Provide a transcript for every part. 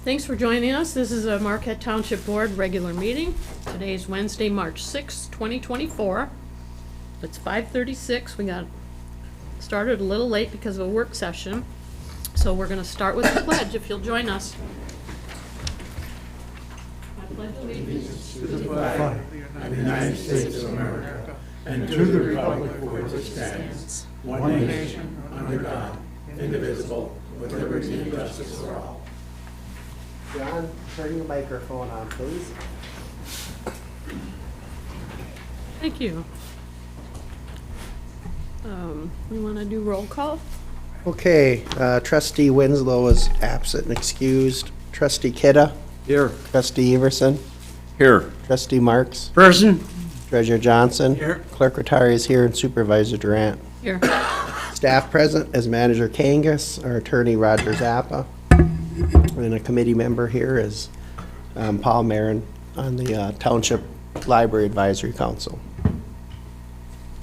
Thanks for joining us. This is a Marquette Township Board regular meeting. Today is Wednesday, March 6, 2024. It's 5:36. We got started a little late because of a work session. So we're going to start with the pledge, if you'll join us. I pledge allegiance to the flag of the United States of America and to the republic for which it stands, one nation, under God, indivisible, with liberty and justice for all. John, turn your microphone on, please. Thank you. We want to do roll call. Okay, trustee Winslow is absent and excused. Trustee Kidda? Here. Trustee Everson? Here. Trustee Marks? Person. Treasurer Johnson? Here. Clerk Rattari is here and Supervisor Durant. Here. Staff present is Manager Kangas, our attorney Roger Zappa, and a committee member here is Paul Marin on the Township Library Advisory Council.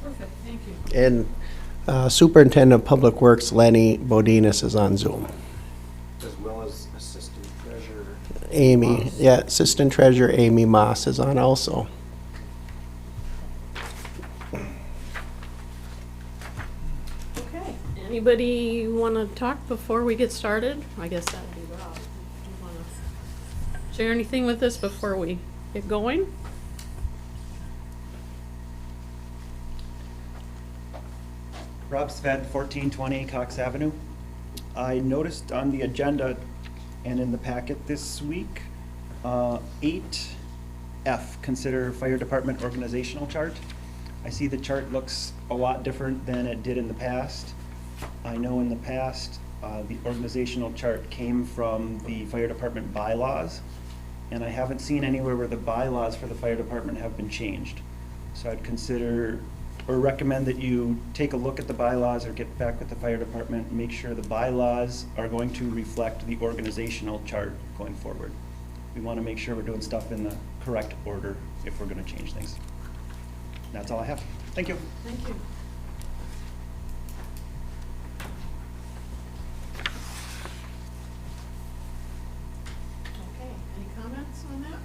Perfect, thank you. And Superintendent of Public Works Lenny Bodinas is on Zoom. As well as Assistant Treasurer Amy, Moss. yeah, Assistant Treasurer Amy Moss is on also. Okay, anybody want to talk before we get started? I guess that'd be Rob. Do you want to share anything with us before we get going? Rob Sved, 1420 Cox Avenue. I noticed on the agenda and in the packet this week, 8F, consider fire department organizational chart. I see the chart looks a lot different than it did in the past. I know in the past, the organizational chart came from the fire department bylaws, and I haven't seen anywhere where the bylaws for the fire department have been changed. So I'd consider or recommend that you take a look at the bylaws or get back with the fire department and make sure the bylaws are going to reflect the organizational chart going forward. We want to make sure we're doing stuff in the correct order if we're going to change things. That's all I have. Thank you. Thank you. Okay, any comments on that?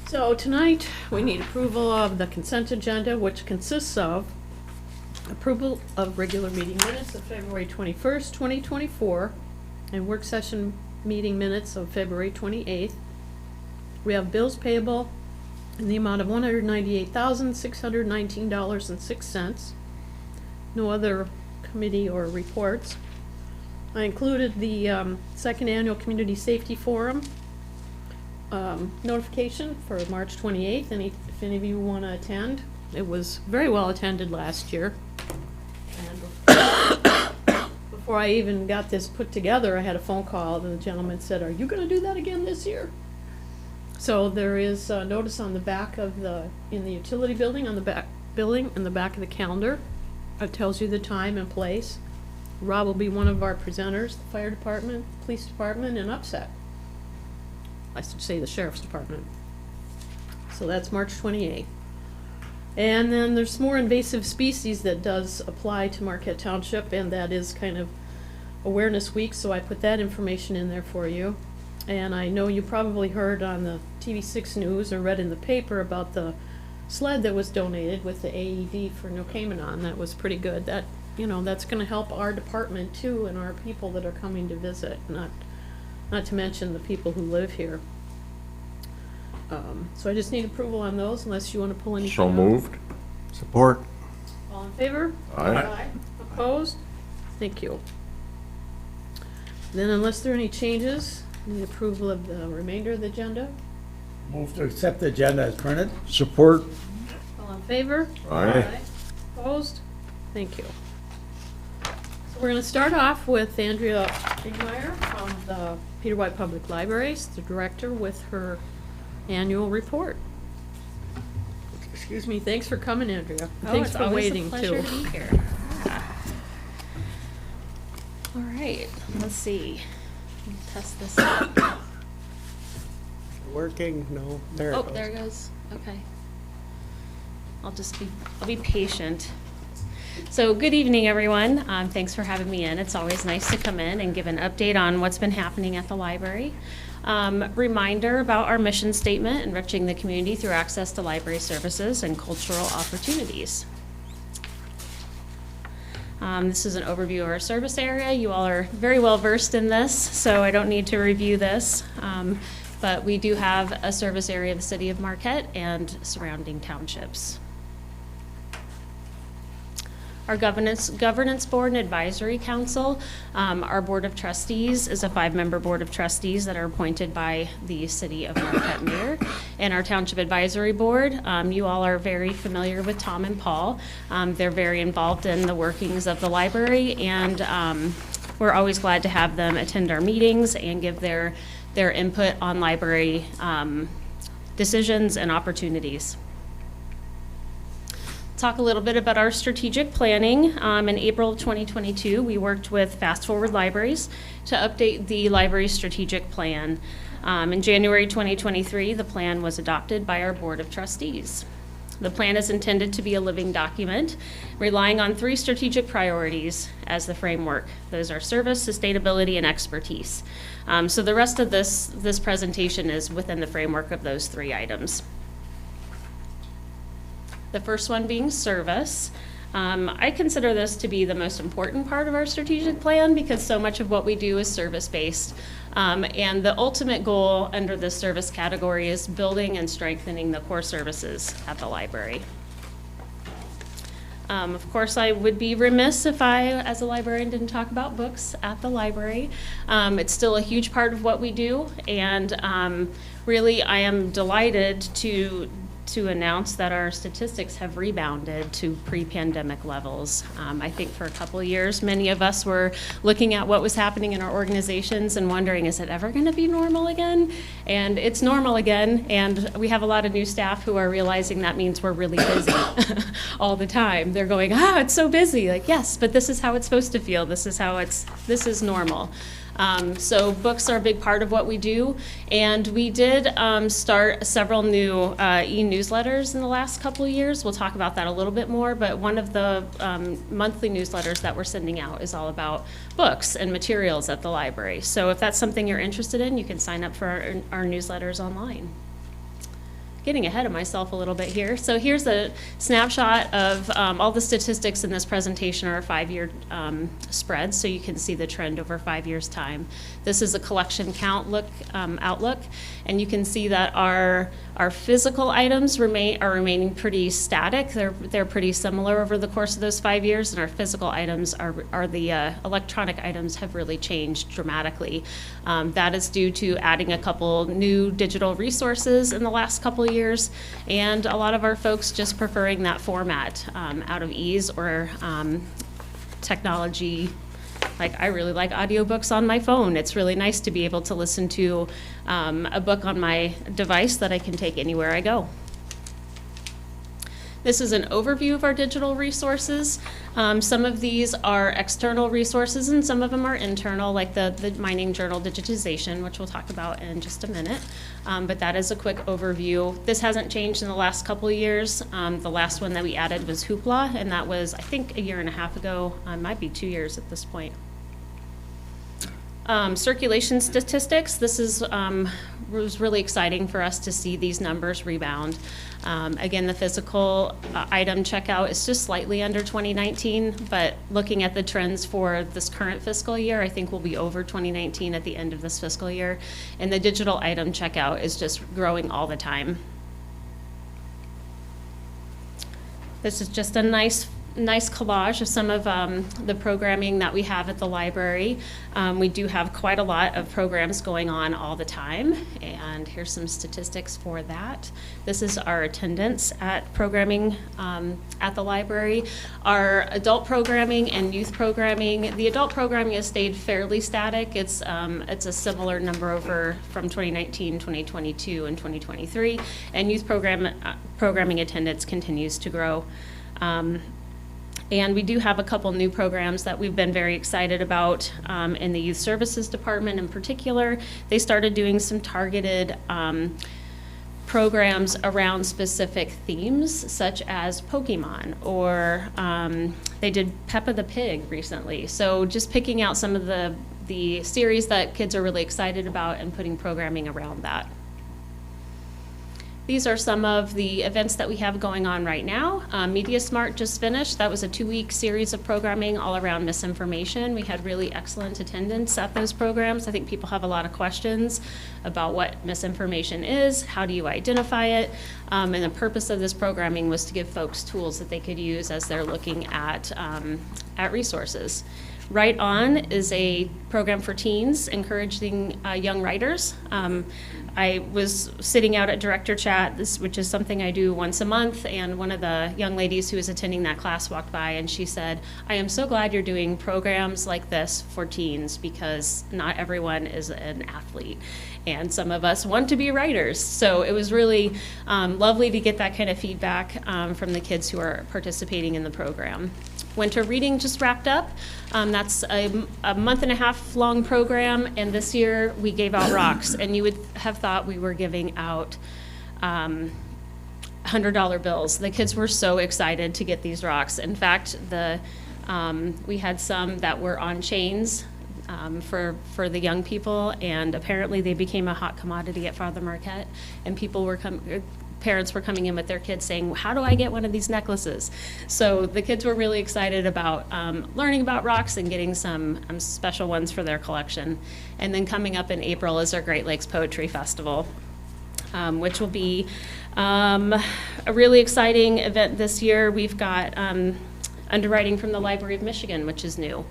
So tonight, we need approval of the consent agenda, which consists of approval of regular meeting minutes of February 21st, 2024, and work session meeting minutes of February 28th. We have bills payable in the amount of $198,619.06. No other committee or reports. I included the second annual Community Safety Forum notification for March 28th, and if any of you want to attend. It was very well attended last year. And before I even got this put together, I had a phone call, and the gentleman said, "Are you going to do that again this year?" So there is a notice on the back of in the utility building, on the back building, in the back of the calendar. It tells you the time and place. Rob will be one of our presenters, the fire department, police department, and Upset. I should say the sheriff's department. So that's March 28th. And then there's more invasive species that does apply to Marquette Township, and that is kind of Awareness Week, so I put that information in there for you. And I know you probably heard on the TV6 news or read in the paper about the sled that was donated with the AED for Nokamenon. That was pretty good. That, that's going to help our department too, and our people that are coming to visit, not to mention the people who live here. So I just need approval on those, unless you want to pull anything So out. moved. Support. All in favor? Aye. Opposed? Thank you. Then unless there are any changes, need approval of the remainder of the agenda. Move to accept the agenda as printed. Support. All in favor? Aye. Opposed? Thank you. So we're going to start off with Andrea Ingmeyer from the Peter White Public Libraries, the director, with her annual report. Excuse me, thanks for coming, Andrea. Thanks for waiting, It's too. always a pleasure to be here. All right, let's see. Let me test this out. Working? No, there it Oh, goes. there it goes. Okay. I'll be patient. So good evening, everyone. Thanks for having me in. It's always nice to come in and give an update on what's been happening at the library. Reminder about our mission statement, enriching the community through access to library services and cultural opportunities. This is an overview of our service area. You all are very well versed in this, so I don't need to review this. But we do have a service area of the city of Marquette and surrounding townships. Our governance board and advisory council, our board of trustees is a 5-member board of trustees that are appointed by the city of Marquette mayor. And our township advisory board, you all are very familiar with Tom and Paul. They're very involved in the workings of the library, and we're always glad to have them attend our meetings and give their input on library decisions and opportunities. Talk a little bit about our strategic planning. In April of 2022, we worked with Fast Forward Libraries to update the library strategic plan. In January 2023, the plan was adopted by our Board of Trustees. The plan is intended to be a living document, relying on 3 strategic priorities as the framework. Those are service, sustainability, and expertise. So the rest of this presentation is within the framework of those 3 items. The first one being service. I consider this to be the most important part of our strategic plan because so much of what we do is service-based. And the ultimate goal under this service category is building and strengthening the core services at the library. Of course, I would be remiss if I, as a librarian, didn't talk about books at the library. It's still a huge part of what we do, and really I am delighted to announce that our statistics have rebounded to pre-pandemic levels. I think for a couple of years, many of us were looking at what was happening in our organizations and wondering, is it ever going to be normal again? And it's normal again, and we have a lot of new staff who are realizing that means we're really busy all the time. They're going, it's so busy. Like, yes, but this is how it's supposed to feel. This is normal. So books are a big part of what we do, and we did start several new e-newsletters in the last couple of years. We'll talk about that a little bit more, but one of the monthly newsletters that we're sending out is all about books and materials at the library. So if that's something you're interested in, you can sign up for our newsletters online. Getting ahead of myself a little bit here. So here's a snapshot of all the statistics in this presentation are a 5-year spread, so you can see the trend over 5 years' time. This is a collection count outlook, and you can see that our physical items are remaining pretty static. They're pretty similar over the course of those 5 years, and our physical items are the electronic items have really changed dramatically. That is due to adding a couple new digital resources in the last couple of years, and a lot of our folks just preferring that format out of ease or technology. Like, I really like audiobooks on my phone. It's really nice to be able to listen to a book on my device that I can take anywhere I go. This is an overview of our digital resources. Some of these are external resources and some of them are internal, like the mining journal digitization, which we'll talk about in just a minute. But that is a quick overview. This hasn't changed in the last couple of years. The last one that we added was Hoopla, and that was, I think, 1.5 years ago. Might be 2 years at this point. Circulation statistics, this is was really exciting for us to see these numbers rebound. Again, the physical item checkout is just slightly under 2019, but looking at the trends for this current fiscal year, I think we'll be over 2019 at the end of this fiscal year. And the digital item checkout is just growing all the time. This is just a nice collage of some of the programming that we have at the library. We do have quite a lot of programs going on all the time, and here's some statistics for that. This is our attendance at programming at the library. Our adult programming and youth programming, the adult programming has stayed fairly static. It's a similar number over from 2019, 2022, and 2023, and youth programming attendance continues to grow. And we do have a couple new programs that we've been very excited about in the Youth Services Department in particular. They started doing some targeted programs around specific themes, such as Pokemon, or they did Peppa the Pig recently. So just picking out some of the series that kids are really excited about and putting programming around that. These are some of the events that we have going on right now. Media Smart just finished. That was a 2-week series of programming all around misinformation. We had really excellent attendance at those programs. I think people have a lot of questions about what misinformation is, how do you identify it, and the purpose of this programming was to give folks tools that they could use as they're looking at resources. Write On is a program for teens encouraging young writers. I was sitting out at Director Chat, which is something I do once a month, and one of the young ladies who was attending that class walked by and she said, I am so glad you're doing programs like this for teens because not everyone is an athlete. And some of us want to be writers. So it was really lovely to get that kind of feedback from the kids who are participating in the program. Winter Reading just wrapped up. That's a month and a half long program, and this year we gave out rocks, and you would have thought we were giving out $100 bills. The kids were so excited to get these rocks. In fact, we had some that were on chains for the young people, and apparently they became a hot commodity at Father Marquette, and parents were coming in with their kids saying, how do I get one of these necklaces? So the kids were really excited about learning about rocks and getting some special ones for their collection. And then coming up in April is our Great Lakes Poetry Festival, which will be a really exciting event this year. We've got underwriting from the Library of Michigan, which is new.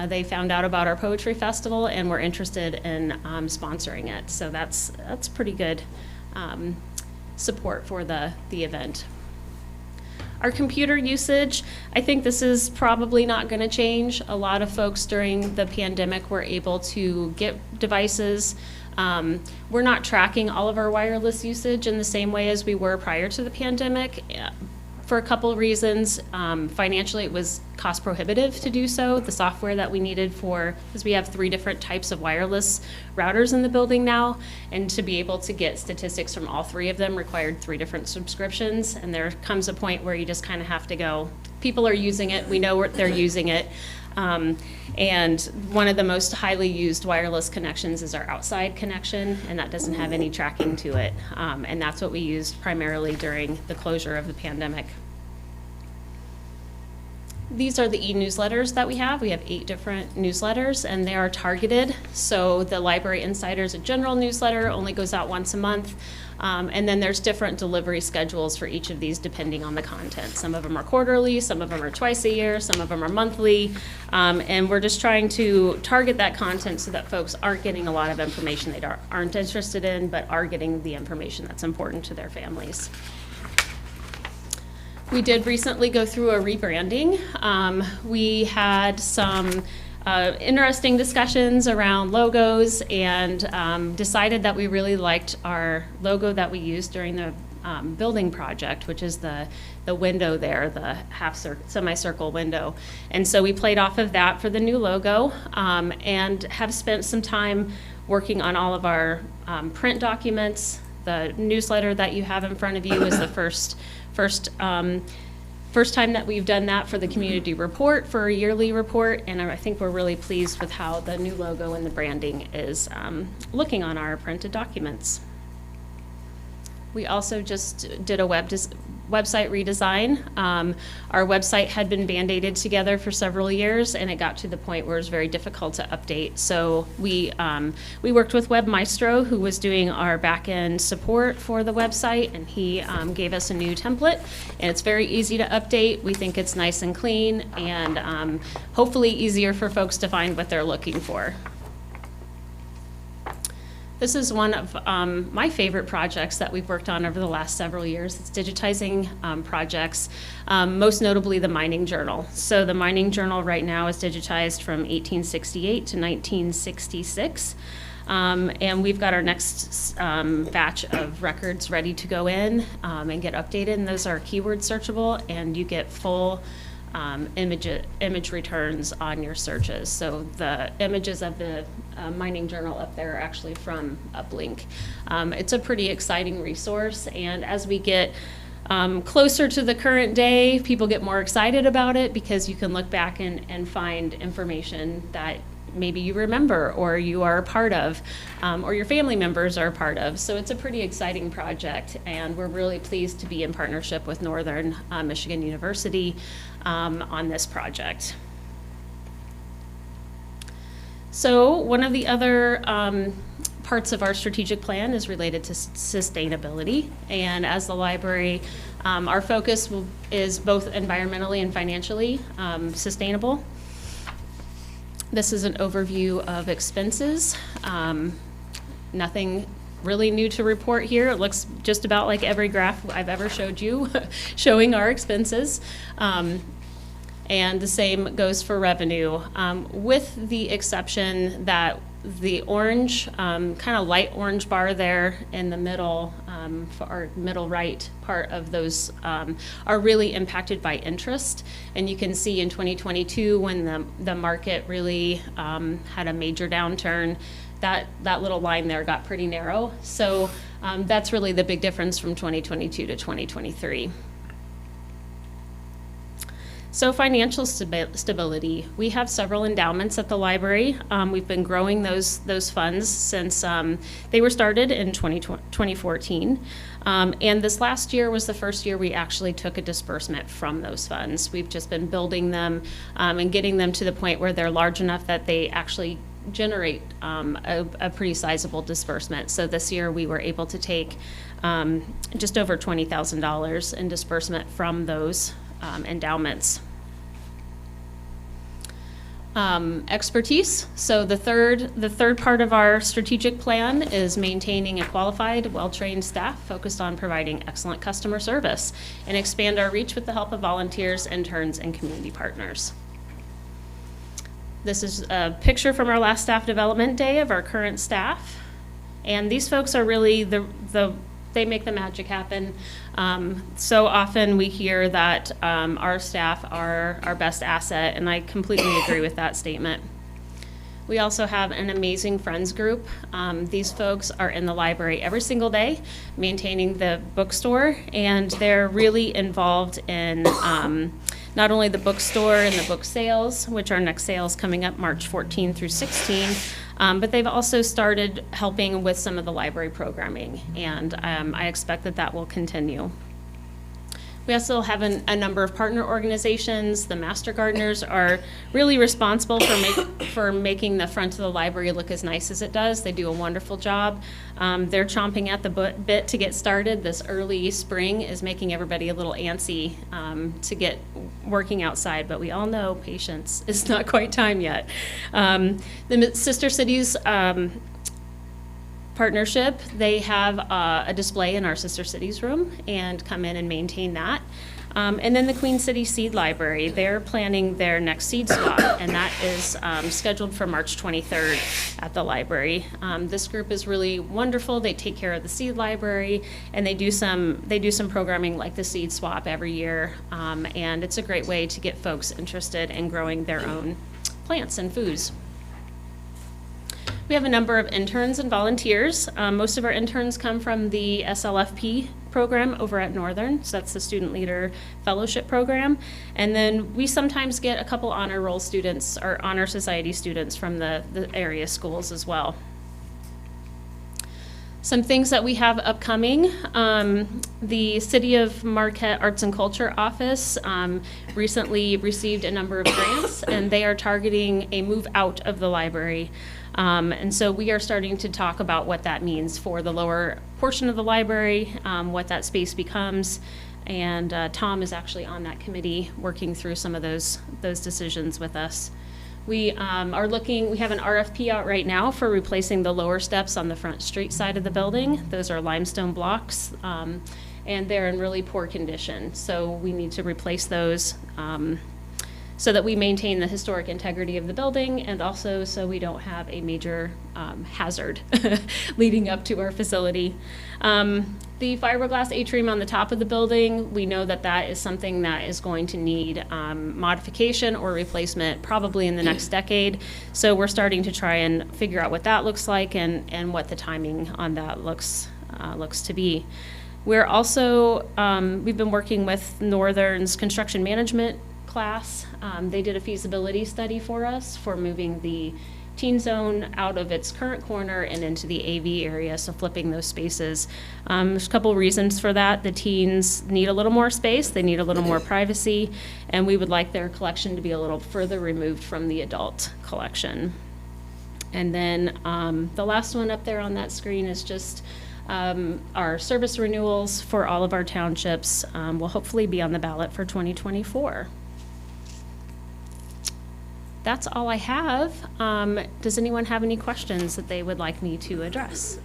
They found out about our poetry festival and were interested in sponsoring it. So that's pretty good support for the event. Our computer usage, I think this is probably not going to change. A lot of folks during the pandemic were able to get devices. We're not tracking all of our wireless usage in the same way as we were prior to the pandemic. For a couple of reasons. Financially, it was cost prohibitive to do so. The software that we needed because we have 3 different types of wireless routers in the building now, and to be able to get statistics from all 3 of them required 3 different subscriptions, and there comes a point where you just kind of have to go, people are using it, we know they're using it, and one of the most highly used wireless connections is our outside connection, and that doesn't have any tracking to it. And that's what we used primarily during the closure of the pandemic. These are the e-newsletters that we have. We have 8 different newsletters, and they are targeted. So the Library Insider's a general newsletter, only goes out once a month. And then there's different delivery schedules for each of these depending on the content. Some of them are quarterly, some of them are twice a year, some of them are monthly. And we're just trying to target that content so that folks aren't getting a lot of information they aren't interested in, but are getting the information that's important to their families. We did recently go through a rebranding. We had some interesting discussions around logos and decided that we really liked our logo that we used during the building project, which is the window there, the semicircle window. And so we played off of that for the new logo and have spent some time working on all of our print documents. The newsletter that you have in front of you is the first time that we've done that for the community report, for a yearly report, and I think we're really pleased with how the new logo and the branding is looking on our printed documents. We also just did a website redesign. Our website had been band-aided together for several years, and it got to the point where it was very difficult to update. So we worked with Webmaestro, who was doing our back-end support for the website, and he gave us a new template, and it's very easy to update. We think it's nice and clean, and hopefully easier for folks to find what they're looking for. This is one of my favorite projects that we've worked on over the last several years. It's digitizing projects, most notably the Mining Journal. So the Mining Journal right now is digitized from 1868 to 1966. And we've got our next batch of records ready to go in and get updated. And those are keyword searchable, and you get full image returns on your searches. So the images of the mining journal up there, actually from Uplink. It's a pretty exciting resource, and as we get closer to the current day, people get more excited about it because you can look back and find information that maybe you remember or you are a part of, or your family members are a part of. So it's a pretty exciting project, and we're really pleased to be in partnership with Northern Michigan University on this project. So one of the other parts of our strategic plan is related to sustainability, and as the library, our focus is both environmentally and financially sustainable. This is an overview of expenses. Nothing really new to report here. It looks just about like every graph I've ever showed you showing our expenses. And the same goes for revenue, with the exception that the orange, kind of light orange bar there in the middle, for our middle right part of those, are really impacted by interest. And you can see in 2022 when the market really had a major downturn, that little line there got pretty narrow. So that's really the big difference from 2022 to 2023. So financial stability. We have several endowments at the library. We've been growing those funds since they were started in 2014. And this last year was the first year we actually took a disbursement from those funds. We've just been building them and getting them to the point where they're large enough that they actually generate a pretty sizable disbursement. So this year we were able to take just over $20,000 in disbursement from those endowments. Expertise. So the third part of our strategic plan is maintaining a qualified, well-trained staff focused on providing excellent customer service and expand our reach with the help of volunteers, interns, and community partners. This is a picture from our last staff development day of our current staff. And these folks are really they make the magic happen. So often we hear that our staff are our best asset, and I completely agree with that statement. We also have an amazing friends group. These folks are in the library every single day, maintaining the bookstore, and they're really involved in not only the bookstore and the book sales, which our next sale is coming up March 14 through 16, but they've also started helping with some of the library programming, and I expect that will continue. We also have a number of partner organizations. The Master Gardeners are really responsible for making the front of the library look as nice as it does. They do a wonderful job. They're chomping at the bit to get started. This early spring is making everybody a little antsy to get working outside, but we all know patience is not quite time yet. The Sister Cities partnership, they have a display in our Sister Cities room and come in and maintain that. And then the Queen City Seed Library, they're planning their next seed swap, and that is scheduled for March 23rd at the library. This group is really wonderful. They take care of the seed library, and they do some programming like the seed swap every year, and it's a great way to get folks interested in growing their own plants and foods. We have a number of interns and volunteers. Most of our interns come from the SLFP program over at Northern, so that's the Student Leader Fellowship Program. And then we sometimes get a couple honor roll students or honor society students from the area schools as well. Some things that we have upcoming, the City of Marquette Arts and Culture Office recently received a number of grants, and they are targeting a move out of the library. And so we are starting to talk about what that means for the lower portion of the library, what that space becomes, and Tom is actually on that committee working through some of those decisions with us. We are looking, we have an RFP out right now for replacing the lower steps on the front street side of the building. Those are limestone blocks, and they're in really poor condition. So we need to replace those so that we maintain the historic integrity of the building, and also so we don't have a major hazard leading up to our facility. The fiberglass atrium on the top of the building, we know that that is something that is going to need modification or replacement probably in the next decade. So we're starting to try and figure out what that looks like and what the timing on that looks to be. We're also, we've been working with Northern's construction management class. They did a feasibility study for us for moving the teen zone out of its current corner and into the AV area, so flipping those spaces. There's a couple reasons for that. The teens need a little more space, they need a little more privacy, and we would like their collection to be a little further removed from the adult collection. And then the last one up there on that screen is just our service renewals for all of our townships will hopefully be on the ballot for 2024. That's all I have. Does anyone have any questions that they would like me to address?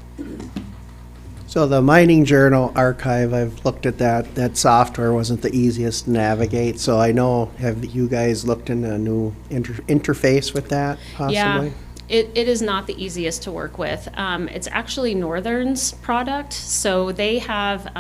So the Mining Journal archive, I've looked at that. That software wasn't the easiest to navigate. So I know, have you guys looked into a new interface with that possibly? Yeah, it is not the easiest to work with. It's actually Northern's product. So they have,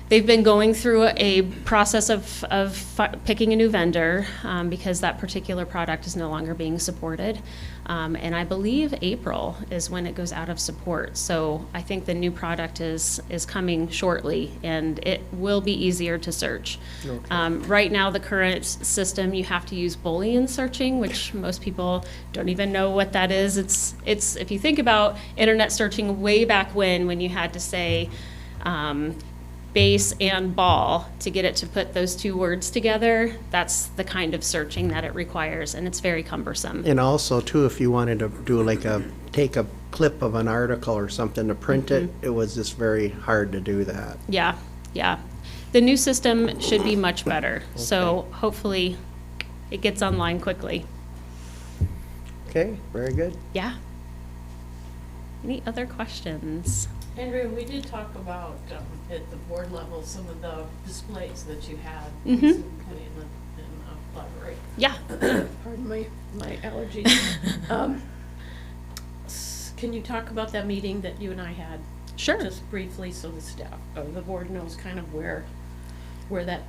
they've been going through a process of picking a new vendor because that particular product is no longer being supported. And I believe April is when it goes out of support. So I think the new product is coming shortly, and it will be easier to search. Okay. Right now, the current system, you have to use Boolean searching, which most people don't even know what that is. It's if you think about internet searching way back when you had to say, base and ball to get it to put those two words together, that's the kind of searching that it requires, and it's very cumbersome. And also too, if you wanted to do like take a clip of an article or something to print it, it was just very hard to do that. Yeah. The new system should be much better, so hopefully it gets online quickly. Okay, very good. Yeah. Any other questions? Andrea, we did talk about at the board level some of the displays that you had Mhm. in the library. Yeah. Pardon my allergies. Can you talk about that meeting that you and I had? Sure. Just briefly, so the staff, the board knows kind of where that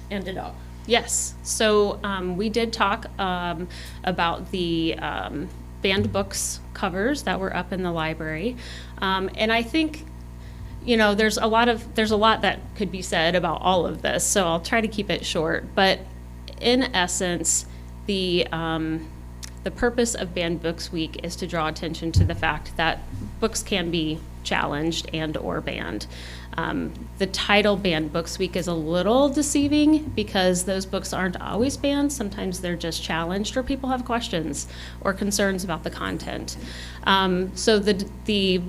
ended up. Yes. So we did talk about the banned books covers that were up in the library, and I think, you know, there's a lot that could be said about all of this. So I'll try to keep it short. But in essence, the purpose of Banned Books Week is to draw attention to the fact that books can be challenged and or banned. The title Banned Books Week is a little deceiving because those books aren't always banned. Sometimes they're just challenged or people have questions or concerns about the content. So the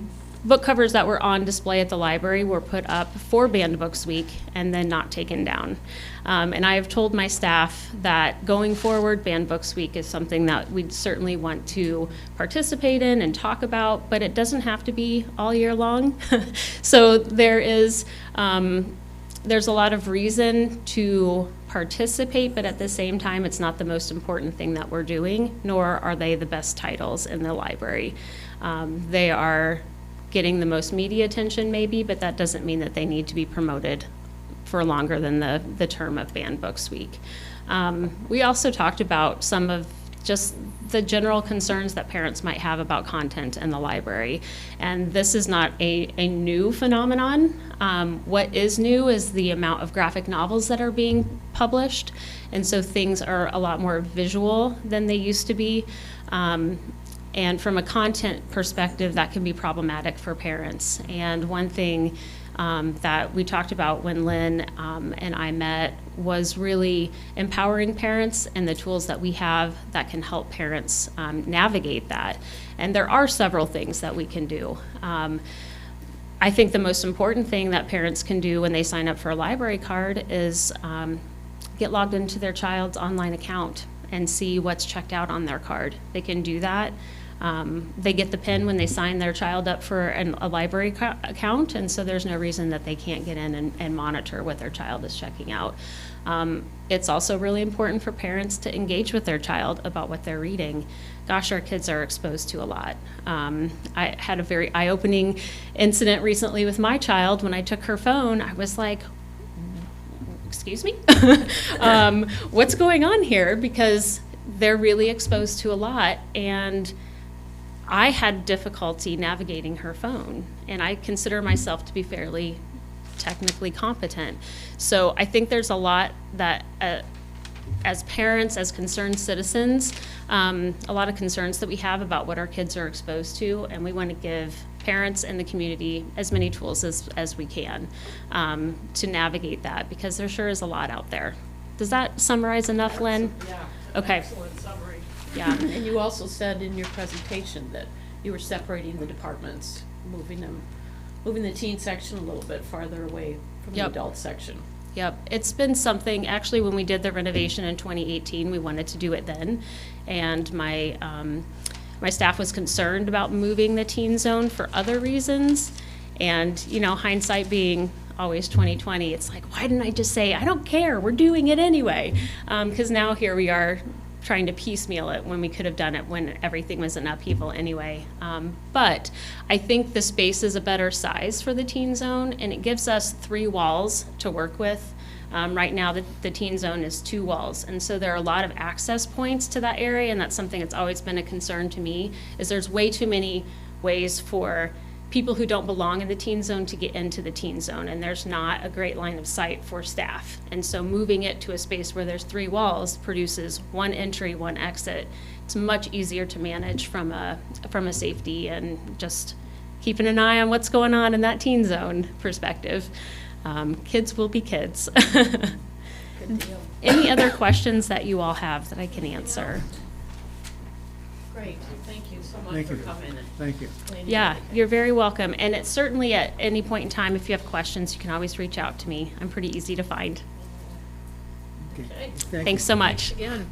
book covers that were on display at the library were put up for Banned Books Week and then not taken down. And I have told my staff that going forward, Banned Books Week is something that we'd certainly want to participate in and talk about, but it doesn't have to be all year long. So there's a lot of reason to participate, but at the same time, it's not the most important thing that we're doing, nor are they the best titles in the library. They are getting the most media attention maybe, but that doesn't mean that they need to be promoted for longer than the term of Banned Books Week. We also talked about some of just the general concerns that parents might have about content in the library. And this is not a new phenomenon. What is new is the amount of graphic novels that are being published. And so things are a lot more visual than they used to be. And from a content perspective, that can be problematic for parents. And one thing that we talked about when Lynn and I met was really empowering parents and the tools that we have that can help parents navigate that. And there are several things that we can do. I think the most important thing that parents can do when they sign up for a library card is get logged into their child's online account and see what's checked out on their card. They can do that They get the PIN when they sign their child up for a library account, and so there's no reason that they can't get in and monitor what their child is checking out. It's also really important for parents to engage with their child about what they're reading. Gosh, our kids are exposed to a lot. I had a very eye-opening incident recently with my child. When I took her phone, I was like, excuse me? What's going on here? Because they're really exposed to a lot, and I had difficulty navigating her phone, and I consider myself to be fairly technically competent. So I think there's a lot that, as parents, as concerned citizens, a lot of concerns that we have about what our kids are exposed to, and we want to give parents and the community as many tools as we can to navigate that, because there sure is a lot out there. Does that summarize enough, Lynn? Yeah. Okay. Excellent summary. Yeah. And you also said in your presentation that you were separating the departments, moving the teen section a little bit farther away from the Yep. adult section. Yep, it's been something, actually, when we did the renovation in 2018, we wanted to do it then. And my staff was concerned about moving the teen zone for other reasons. And, you know, hindsight being always 20/20, it's like, why didn't I just say, I don't care, we're doing it anyway? Because now here we are trying to piecemeal it when we could have done it when everything was in upheaval anyway. But I think the space is a better size for the teen zone, and it gives us 3 walls to work with. Right now, the teen zone is 2 walls, and so there are a lot of access points to that area, and that's something that's always been a concern to me, is there's way too many ways for people who don't belong in the teen zone to get into the teen zone, and there's not a great line of sight for staff. And so moving it to a space where there's 3 walls produces 1 entry, 1 exit. It's much easier to manage from a safety and just keeping an eye on what's going on in that teen zone perspective. Kids will be kids. Good deal. Any other questions that you all have that I can answer? Great, thank you so much Thank for you. coming and Thank you. explaining Yeah, everything. you're very welcome. And it's certainly at any point in time, if you have questions, you can always reach out to me. I'm pretty easy to find. Okay. Thanks so much. Again.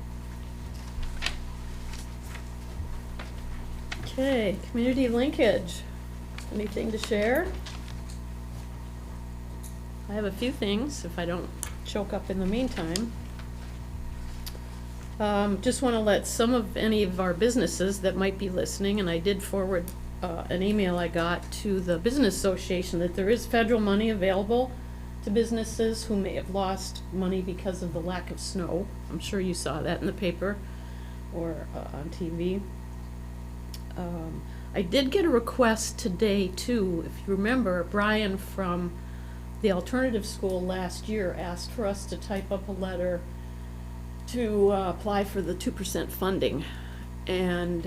Okay, community linkage. Anything to share? I have a few things, if I don't choke up in the meantime. Just want to let any of our businesses that might be listening, and I did forward an email I got to the Business Association, that there is federal money available to businesses who may have lost money because of the lack of snow. I'm sure you saw that in the paper or on TV. I did get a request today too. If you remember, Brian from the alternative school last year asked for us to type up a letter to apply for the 2% funding, and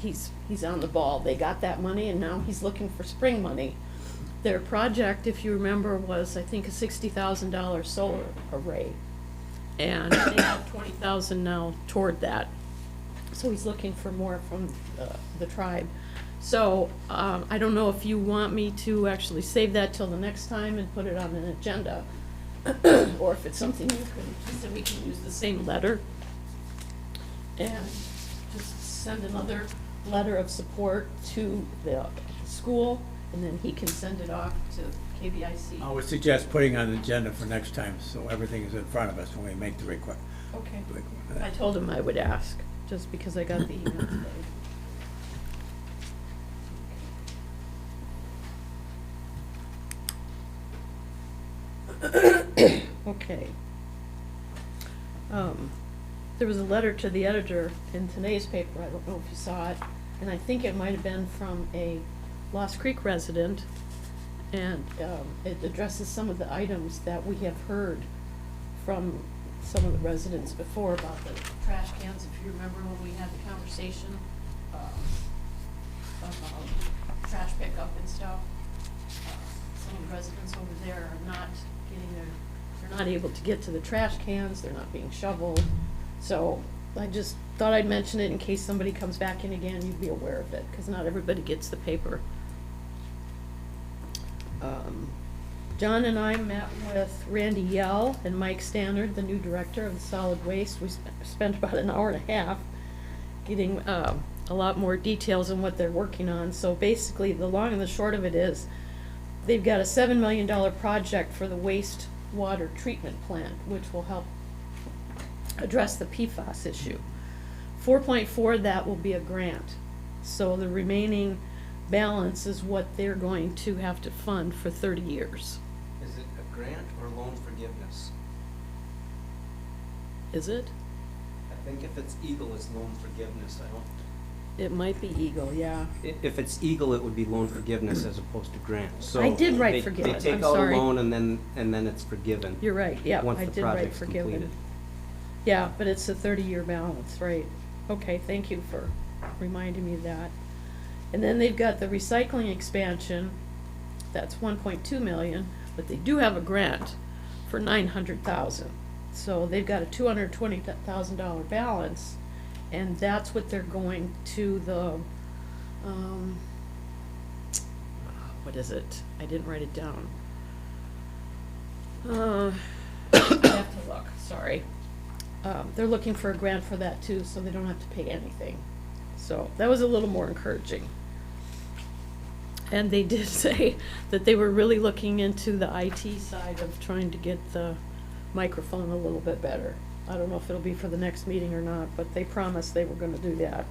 he's on the ball. They got that money, and now he's looking for spring money. Their project, if you remember, was I think a $60,000 solar array, and they have $20,000 now toward that. So he's looking for more from the tribe. So I don't know if you want me to actually save that till the next time and put it on an agenda, or if it's something we can use the same letter and just send another letter of support to the school, and then he can send it off to KBIC. I would suggest putting on the agenda for next time, so everything is in front of us when we make the request. Okay. I told him I would ask, just because I got the email today. Okay. There was a letter to the editor in today's paper, I don't know if you saw it, and I think it might have been from a Lost Creek resident, and it addresses some of the items that we have heard from some of the residents before about the trash cans, if you remember when we had the conversation about trash pickup and stuff. Some of the residents over there are not they're not able to get to the trash cans, they're not being shoveled. So I just thought I'd mention it in case somebody comes back in again, you'd be aware of it, because not everybody gets the paper. John and I met with Randy Yell and Mike Stannard, the new director of the solid waste. We spent about an hour and a half getting a a lot more details on what they're working on. So basically, the long and the short of it is, they've got a $7 million project for the wastewater treatment plant, which will help address the PFAS issue. 4.4 of that will be a grant. So the remaining balance is what they're going to have to fund for 30 years. Is it a grant or loan forgiveness? Is it? I think if it's Eagle, it's loan forgiveness. I don't, It might be Eagle, yeah. if it's Eagle, it would be loan forgiveness as opposed to grant. So I did write they- forgiveness, They I'm take out a sorry. loan and then it's forgiven. You're right, yeah, Once I the did write project's forgiven. completed. Yeah, but it's a 30-year balance, right. Okay, thank you for reminding me of that. And then they've got the recycling expansion, that's 1.2 million, but they do have a grant for 900,000. So they've got a $220,000 balance, and that's what they're going to the, what is it? I didn't write it down. I have to look, sorry. They're looking for a grant for that too, so they don't have to pay anything. So that was a little more encouraging. And they did say that they were really looking into the IT side of trying to get the microphone a little bit better. I don't know if it'll be for the next meeting or not, but they promised they were gonna do that.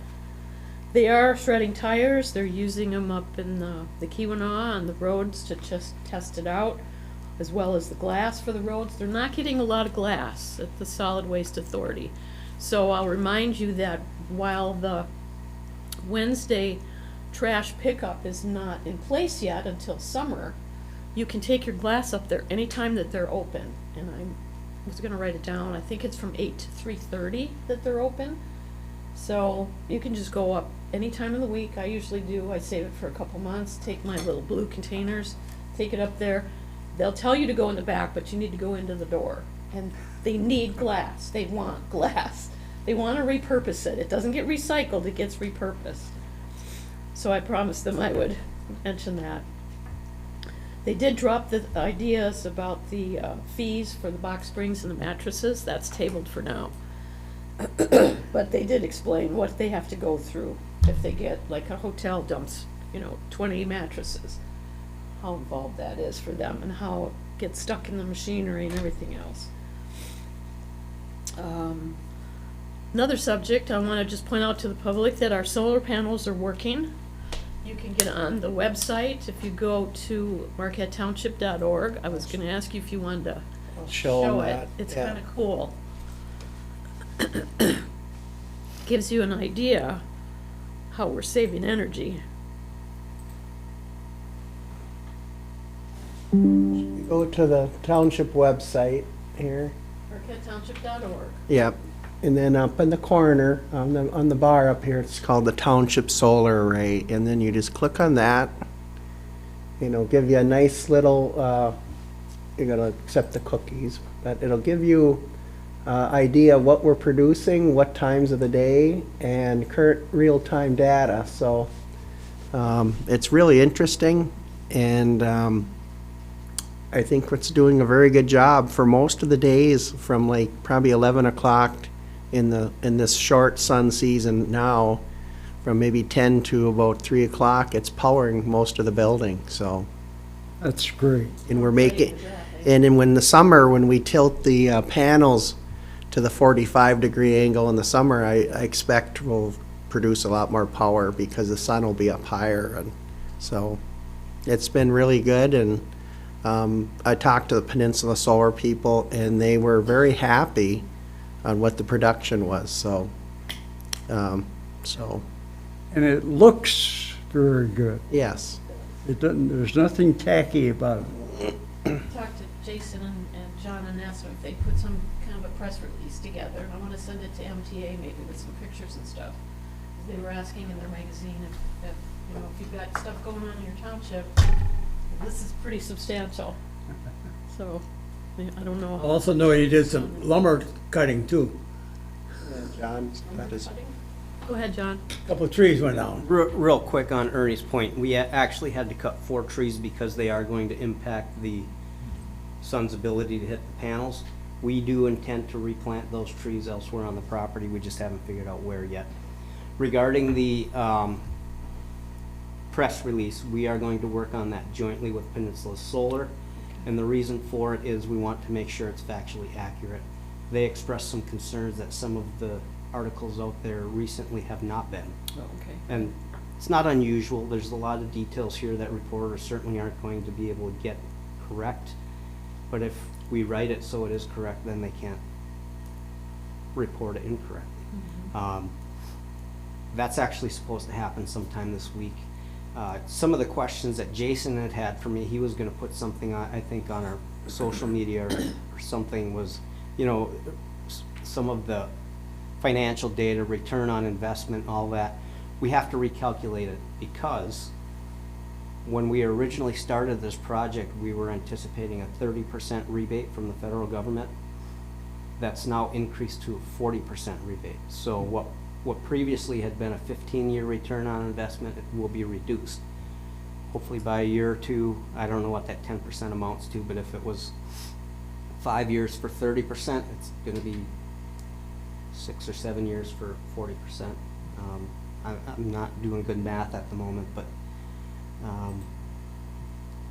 They are shredding tires. They're using them up in the Keweenaw on the roads to just test it out, as well as the glass for the roads. They're not getting a lot of glass at the Solid Waste Authority. So I'll remind you that while the Wednesday trash pickup is not in place yet until summer, you can take your glass up there anytime that they're open. And I was gonna write it down. I think it's from 8 to 3:30 that they're open. So you can just go up any time of the week. I usually do. I save it for a couple months, take my little blue containers, take it up there. They'll tell you to go in the back, but you need to go into the door. And they need glass. They want glass. They want to repurpose it. It doesn't get recycled, it gets repurposed. So I promised them I would mention that. They did drop the ideas about the fees for the box springs and the mattresses. That's tabled for now. But they did explain what they have to go through if they get, like a hotel dumps, 20 mattresses. How involved that is for them and how it gets stuck in the machinery and everything else. Another subject, I want to just point out to the public that our solar panels are working. You can get on the website if you go to marquettetownship.org. I was going to ask you if you wanted to show it. that, It's yeah. kind of cool. Gives you an idea how we're saving energy. You go to the township website here. marquettetownship.org. Yep. And then up in the corner, on the bar up here, it's called the Township Solar Array. And then you just click on that. Give you a nice little, you're gonna accept the cookies, but it'll give you idea of what we're producing, what times of the day, and current real-time data. So it's really interesting, and I think it's doing a very good job for most of the days from like probably 11 o'clock in this short sun season now, from maybe 10 to about 3 o'clock. It's powering most of the building. So, That's great. and we're making, and then when the summer, when we tilt the panels to the 45-degree angle in the summer, I expect we'll produce a lot more power because the sun will be up higher, and so it's been really good. And I talked to the Peninsula Solar people, and they were very happy on what the production was. So, And it looks very good. yes. It doesn't, there's nothing tacky about it. Talk to Jason and John and ask them if they put some kind of a press release together, and I want to send it to MTA maybe with some pictures and stuff. 'Cause they were asking in their magazine if you've got stuff going on in your township, this is pretty substantial. So, I don't know. Also know he did some lumber cutting too. John, that is. Go ahead, John. A couple of trees went down. Real quick on Ernie's point, we actually had to cut 4 trees because they are going to impact the sun's ability to hit the panels. We do intend to replant those trees elsewhere on the property, we just haven't figured out where yet. Regarding the press release, we are going to work on that jointly with Peninsula Solar. And the reason for it is we want to make sure it's factually accurate. They expressed some concerns that some of the articles out there recently have not been. Oh, okay. And it's not unusual. There's a lot of details here that reporters certainly aren't going to be able to get correct. But if we write it so it is correct, then they can't report it incorrectly. That's actually supposed to happen sometime this week. Some of the questions that Jason had for me, he was gonna put something on, I think, on our social media or something was, you know, some of the financial data, return on investment, all that. We have to recalculate it because when we originally started this project, we were anticipating a 30% rebate from the federal government. That's now increased to a 40% rebate. So what previously had been a 15-year return on investment, it will be reduced. Hopefully by a year or two, I don't know what that 10% amounts to, but if it was 5 years for 30%, it's gonna be 6 or 7 years for 40%. I'm not doing good math at the moment, but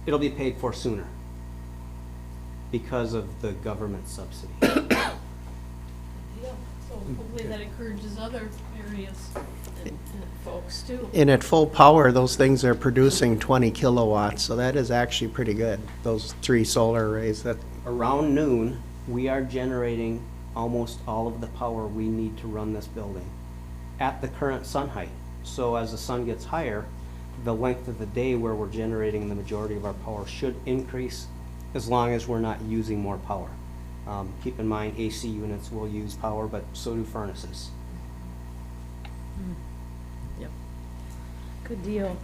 it'll be paid for sooner because of the government subsidy. Yeah, so hopefully that encourages other areas and folks too. And at full power, those things are producing 20 kilowatts, so that is actually pretty good, those 3 solar arrays. That Around noon, we are generating almost all of the power we need to run this building at the current sun height. So as the sun gets higher, the length of the day where we're generating the majority of our power should increase as long as we're not using more power. Keep in mind, AC units will use power, but so do furnaces. Yep. Good deal.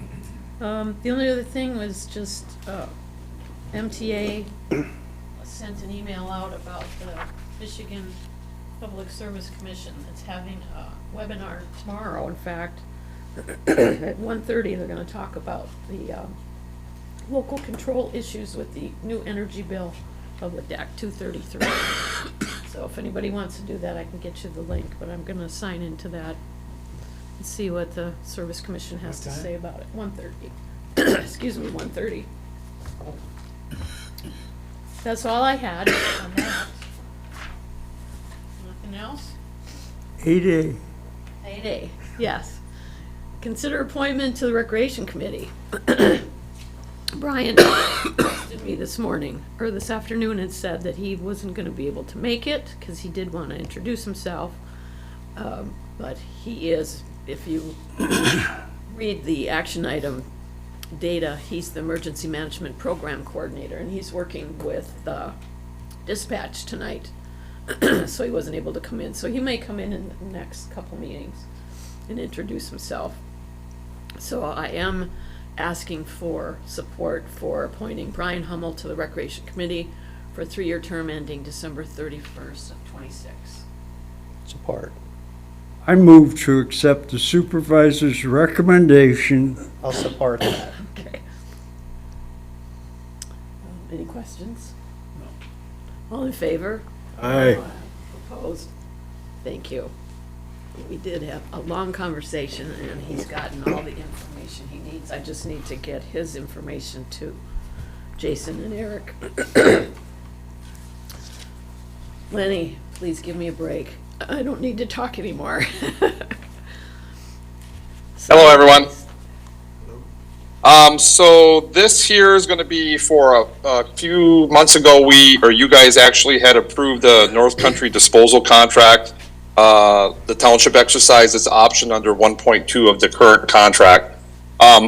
The only other thing was just, MTA sent an email out about the Michigan Public Service Commission that's having a webinar tomorrow, in fact. At 1:30, they're gonna talk about the, local control issues with the new energy bill, Public Act 233. So if anybody wants to do that, I can get you the link, but I'm gonna sign into that and see what the Service Commission has to What time? say about it. 1:30. Excuse me, 1:30. That's all I had on that. Nothing else? 8A. 8A, yes. Consider appointment to the Recreation Committee. Brian texted me this morning, or this afternoon, and said that he wasn't gonna be able to make it, because he did want to introduce himself. But he is, if you read the action item data, he's the Emergency Management Program Coordinator, and he's working with dispatch tonight. So he wasn't able to come in, so he may come in the next couple meetings and introduce himself. So I am asking for support for appointing Brian Hummel to the Recreation Committee for a 3-year term ending December 31st of '26. support. I move to accept the supervisor's recommendation. I'll support that. Okay. Any questions? No. All in favor? Aye. Opposed? Thank you. We did have a long conversation, and he's gotten all the information he needs. I just need to get his information to Jason and Eric. Lenny, please give me a break. I don't need to talk anymore. Hello, everyone. So this here is going to be for a few months ago, you guys actually had approved the North Country disposal contract. The township exercised its option under 1.2 of the current contract.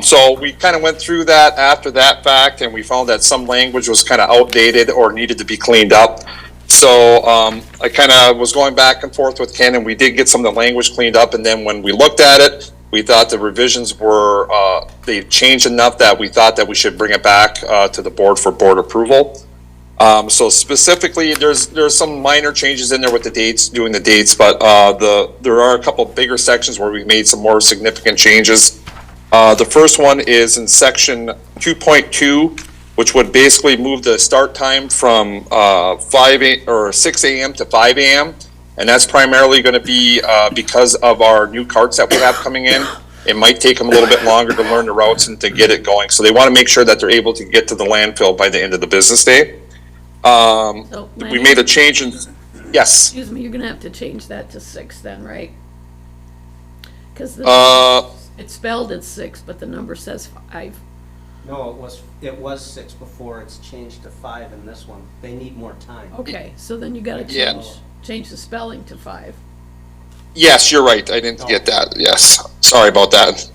So we kind of went through that after that fact, and we found that some language was kind of outdated or needed to be cleaned up. So I kind of was going back and forth with Ken, and we did get some of the language cleaned up. And then when we looked at it, we thought the revisions were, they changed enough that we thought that we should bring it back to the board for board approval. So specifically, there's some minor changes in there with the dates, doing the dates, but there are a couple bigger sections where we made some more significant changes. The first one is in section 2.2, which would basically move the start time from 6 a.m. to 5 a.m. And that's primarily going to be because of our new carts that we have coming in. It might take them a little bit longer to learn the routes and to get it going. So they want to make sure that they're able to get to the landfill by the end of the business day. So, We Lenny, made a change in, yes. excuse me, you're gonna have to change that to 6 then, right? Because it's spelled as 6, but the number says 5. No, it was 6 before, it's changed to 5 in this one. They need more time. Okay, so then you gotta Yeah. change the spelling to 5. Yes, you're right. I didn't get that. Yes. Sorry about that.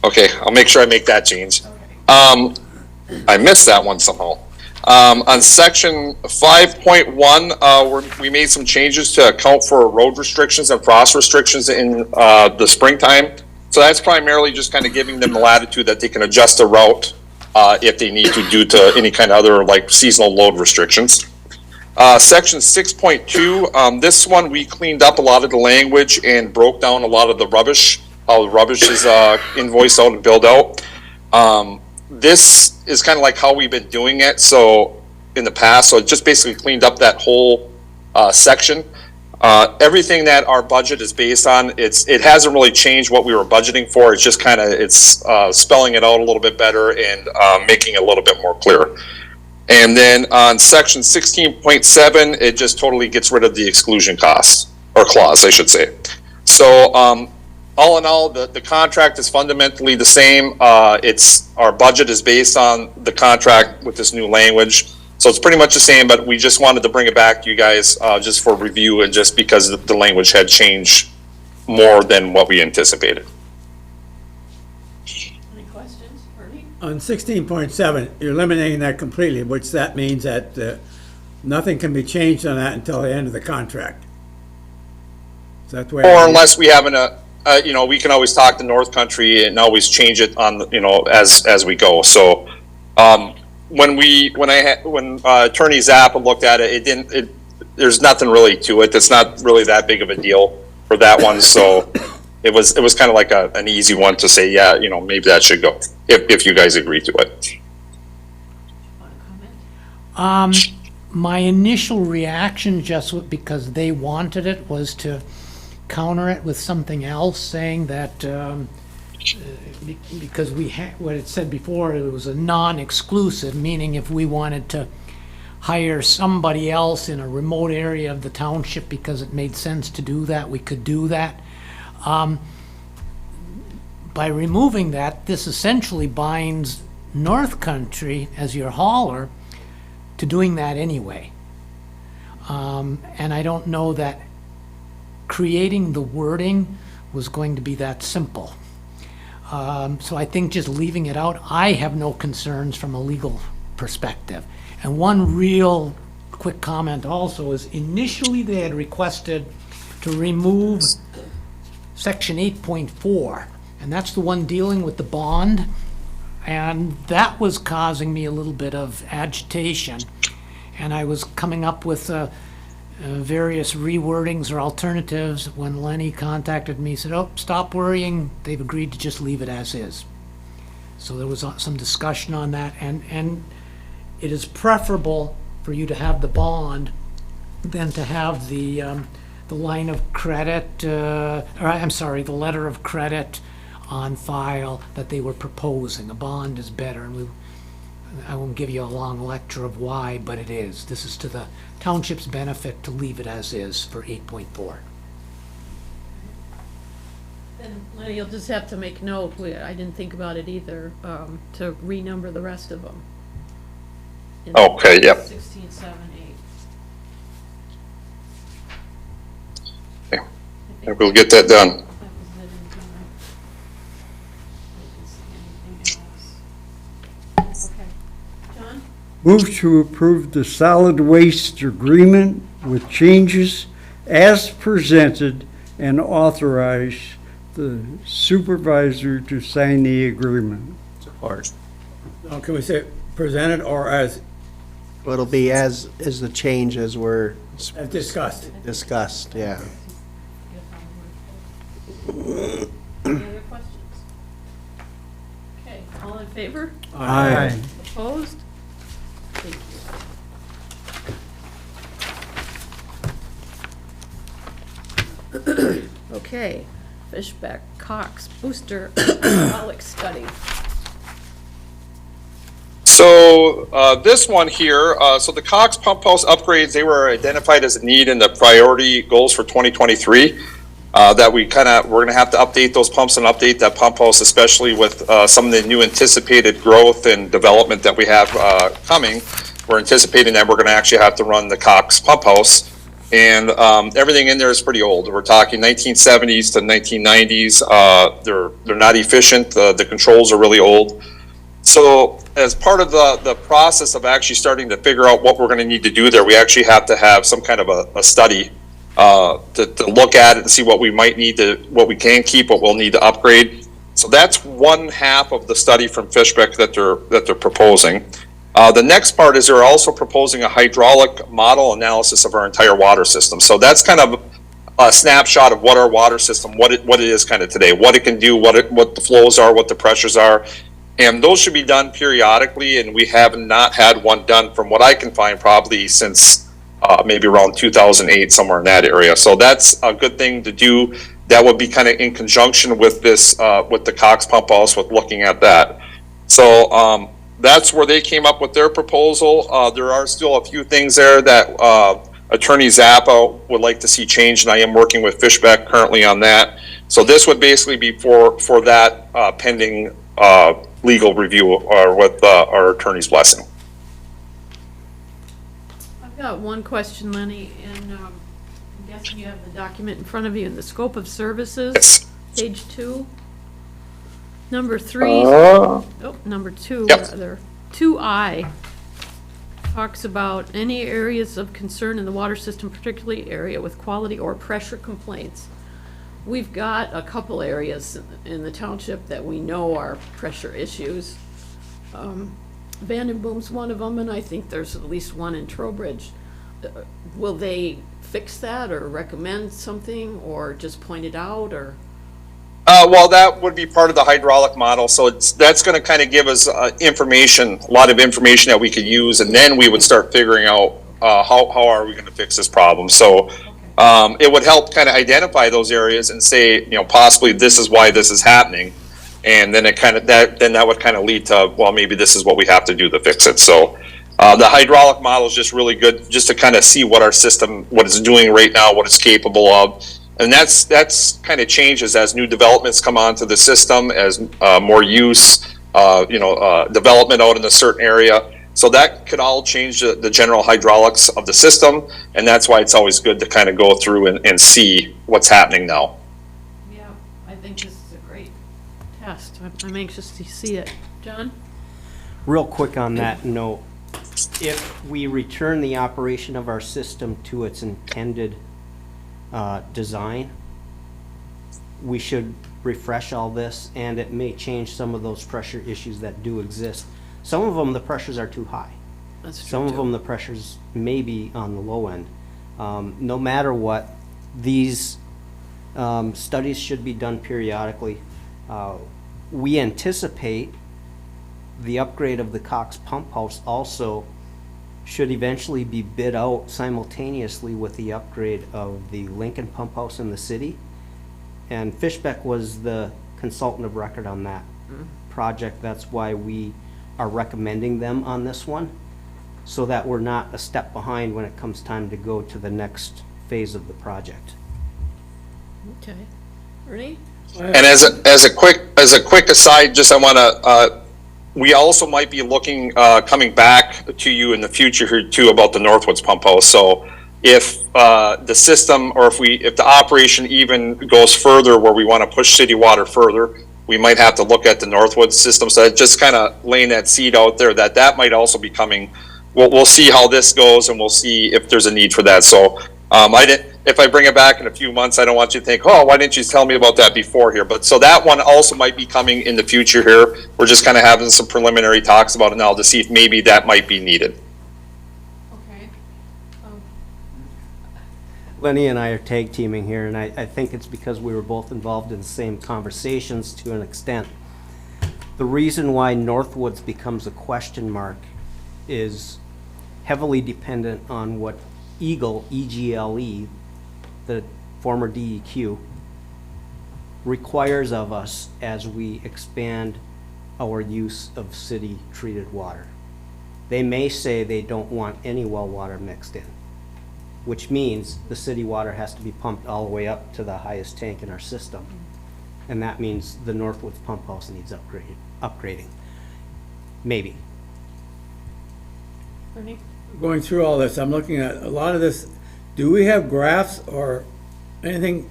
Okay, I'll make sure I make that change. I missed that one somehow. On section 5.1, we made some changes to account for road restrictions and frost restrictions in the springtime. So that's primarily just kind of giving them the latitude that they can adjust the route if they need to due to any kind of other like seasonal load restrictions. Section 6.2, this one we cleaned up a lot of the language and broke down a lot of the rubbish, how the rubbish is invoiced out and billed out. This is kind of like how we've been doing it. So in the past, so it just basically cleaned up that whole section. Everything that our budget is based on, it hasn't really changed what we were budgeting for. It's just kind of, it's spelling it out a little bit better and making it a little bit more clear. And then on section 16.7, it just totally gets rid of the exclusion cost, or clause, I should say. So all in all, the contract is fundamentally the same. Our budget is based on the contract with this new language. So it's pretty much the same, but we just wanted to bring it back to you guys just for review and just because the language had changed more than what we anticipated. Any questions, Ernie? On 16.7, you're eliminating that completely, which that means that nothing can be changed on that until the end of the contract. Is that the way? Or unless we have we can always talk to North Country and always change it on, as we go. So, when Attorney Zappa looked at it, there's nothing really to it. It's not really that big of a deal for that one. So it was kind of like an easy one to say, yeah, maybe that should go if you guys agree to it. Want to comment? My initial reaction, just because they wanted it, was to counter it with something else, saying that because what it said before, it was a non-exclusive, meaning if we wanted to hire somebody else in a remote area of the township because it made sense to do that, we could do that. By removing that, this essentially binds North Country as your hauler to doing that anyway. And I don't know that creating the wording was going to be that simple. So I think just leaving it out, I have no concerns from a legal perspective. And one real quick comment also is initially they had requested to remove section 8.4, and that's the one dealing with the bond. And that was causing me a little bit of agitation. And I was coming up with various rewordings or alternatives when Lenny contacted me. He said, "Oh, stop worrying. They've agreed to just leave it as is." So there was some discussion on that. And it is preferable for you to have the bond than to have the line of credit, the letter of credit on file that they were proposing. A bond is better, and I won't give you a long lecture of why, but it is. This is to the township's benefit to leave it as is for 8.4. Then, Lenny, you'll just have to make note, I didn't think about it either, to renumber the rest of them. Okay, yep. 16, 7, 8. Okay. We'll get that done. That was it in July. I didn't see anything else. Okay. John? Move to approve the solid waste agreement with changes as presented and authorize the supervisor to sign the agreement. Support. Can we say presented or as It'll be as the changes were discussed? discussed, yeah. Any other questions? Okay, all in favor? Aye. Opposed? Thank you. Okay, Fishbeck, Cox, Booster, hydraulic study. So this one here, so the Cox pump house upgrades, they were identified as a need in the priority goals for 2023. That we're going to have to update those pumps and update that pump house, especially with some of the new anticipated growth and development that we have coming. We're anticipating that we're going to actually have to run the Cox pump house. And everything in there is pretty old. We're talking 1970s to 1990s. They're not efficient. The controls are really old. So as part of the process of actually starting to figure out what we're going to need to do there, we actually have to have some kind of a study to look at it and see what we might need to, what we can keep, what we'll need to upgrade. So that's one half of the study from Fishbeck that they're proposing. The next part is they're also proposing a hydraulic model analysis of our entire water system. So that's kind of a snapshot of what our water system, what it is kind of today, what it can do, what the flows are, what the pressures are. And those should be done periodically, and we have not had one done from what I can find probably since maybe around 2008, somewhere in that area. So that's a good thing to do. That would be kind of in conjunction with this, with the Cox pump house, with looking at that. So that's where they came up with their proposal. There are still a few things there that Attorney Zappa would like to see changed, and I am working with Fishbeck currently on that. So this would basically be for that pending legal review or with our attorney's blessing. I've got one question, Lenny, and I'm guessing you have the document in front of you in the scope of services, Yes. page 2. Number 3, number 2, Yep. rather, 2I talks about any areas of concern in the water system, particularly area with quality or pressure complaints. We've got a couple areas in the township that we know are pressure issues. Vandenboom's one of them, and I think there's at least one in Trowbridge. Will they fix that or recommend something or just point it out, or? Well, that would be part of the hydraulic model. So that's going to kind of give us information, a lot of information that we could use, and then we would start figuring out how are we going to fix this problem. So it would help kind of identify those areas and say, possibly this is why this is happening. And then that would kind of lead to, well, maybe this is what we have to do to fix it. So the hydraulic model is just really good just to kind of see what our system, what it's doing right now, what it's capable of. And that's kind of changes as new developments come onto the system, as more use, development out in a certain area. So that could all change the general hydraulics of the system, and that's why it's always good to kind of go through and see what's happening now. Yeah, I think this is a great test. I'm anxious to see it. John? Real quick on that note, if we return the operation of our system to its intended design, we should refresh all this, and it may change some of those pressure issues that do exist. Some of them, the pressures are too high. That's true. Some of them, the pressures may be on the low end. No matter what, these studies should be done periodically. We anticipate the upgrade of the Cox pump house also should eventually be bid out simultaneously with the upgrade of the Lincoln pump house in the city. And Fishbeck was the consultant of record on that project. That's why we are recommending them on this one, so that we're not a step behind when it comes time to go to the next phase of the project. Okay. Ernie? And as a quick aside, just I want to. We also might be looking, coming back to you in the future here too about the Northwoods pump house. So if the system, or if the operation even goes further where we want to push city water further, we might have to look at the Northwoods system. So just kind of laying that seed out there that might also be coming. We'll see how this goes, and we'll see if there's a need for that. So if I bring it back in a few months, I don't want you to think, oh, why didn't you tell me about that before here? But so that one also might be coming in the future here. We're just kind of having some preliminary talks about it now to see if maybe that might be needed. Okay. Lenny and I are tag teaming here, and I think it's because we were both involved in the same conversations to an extent. The reason why Northwoods becomes a question mark is heavily dependent on what EGLE, the former DEQ, requires of us as we expand our use of city treated water. They may say they don't want any well water mixed in, which means the city water has to be pumped all the way up to the highest tank in our system. And that means the Northwoods pump house needs upgrading. Maybe. Ernie? Going through all this, I'm looking at a lot of this, do we have graphs or anything?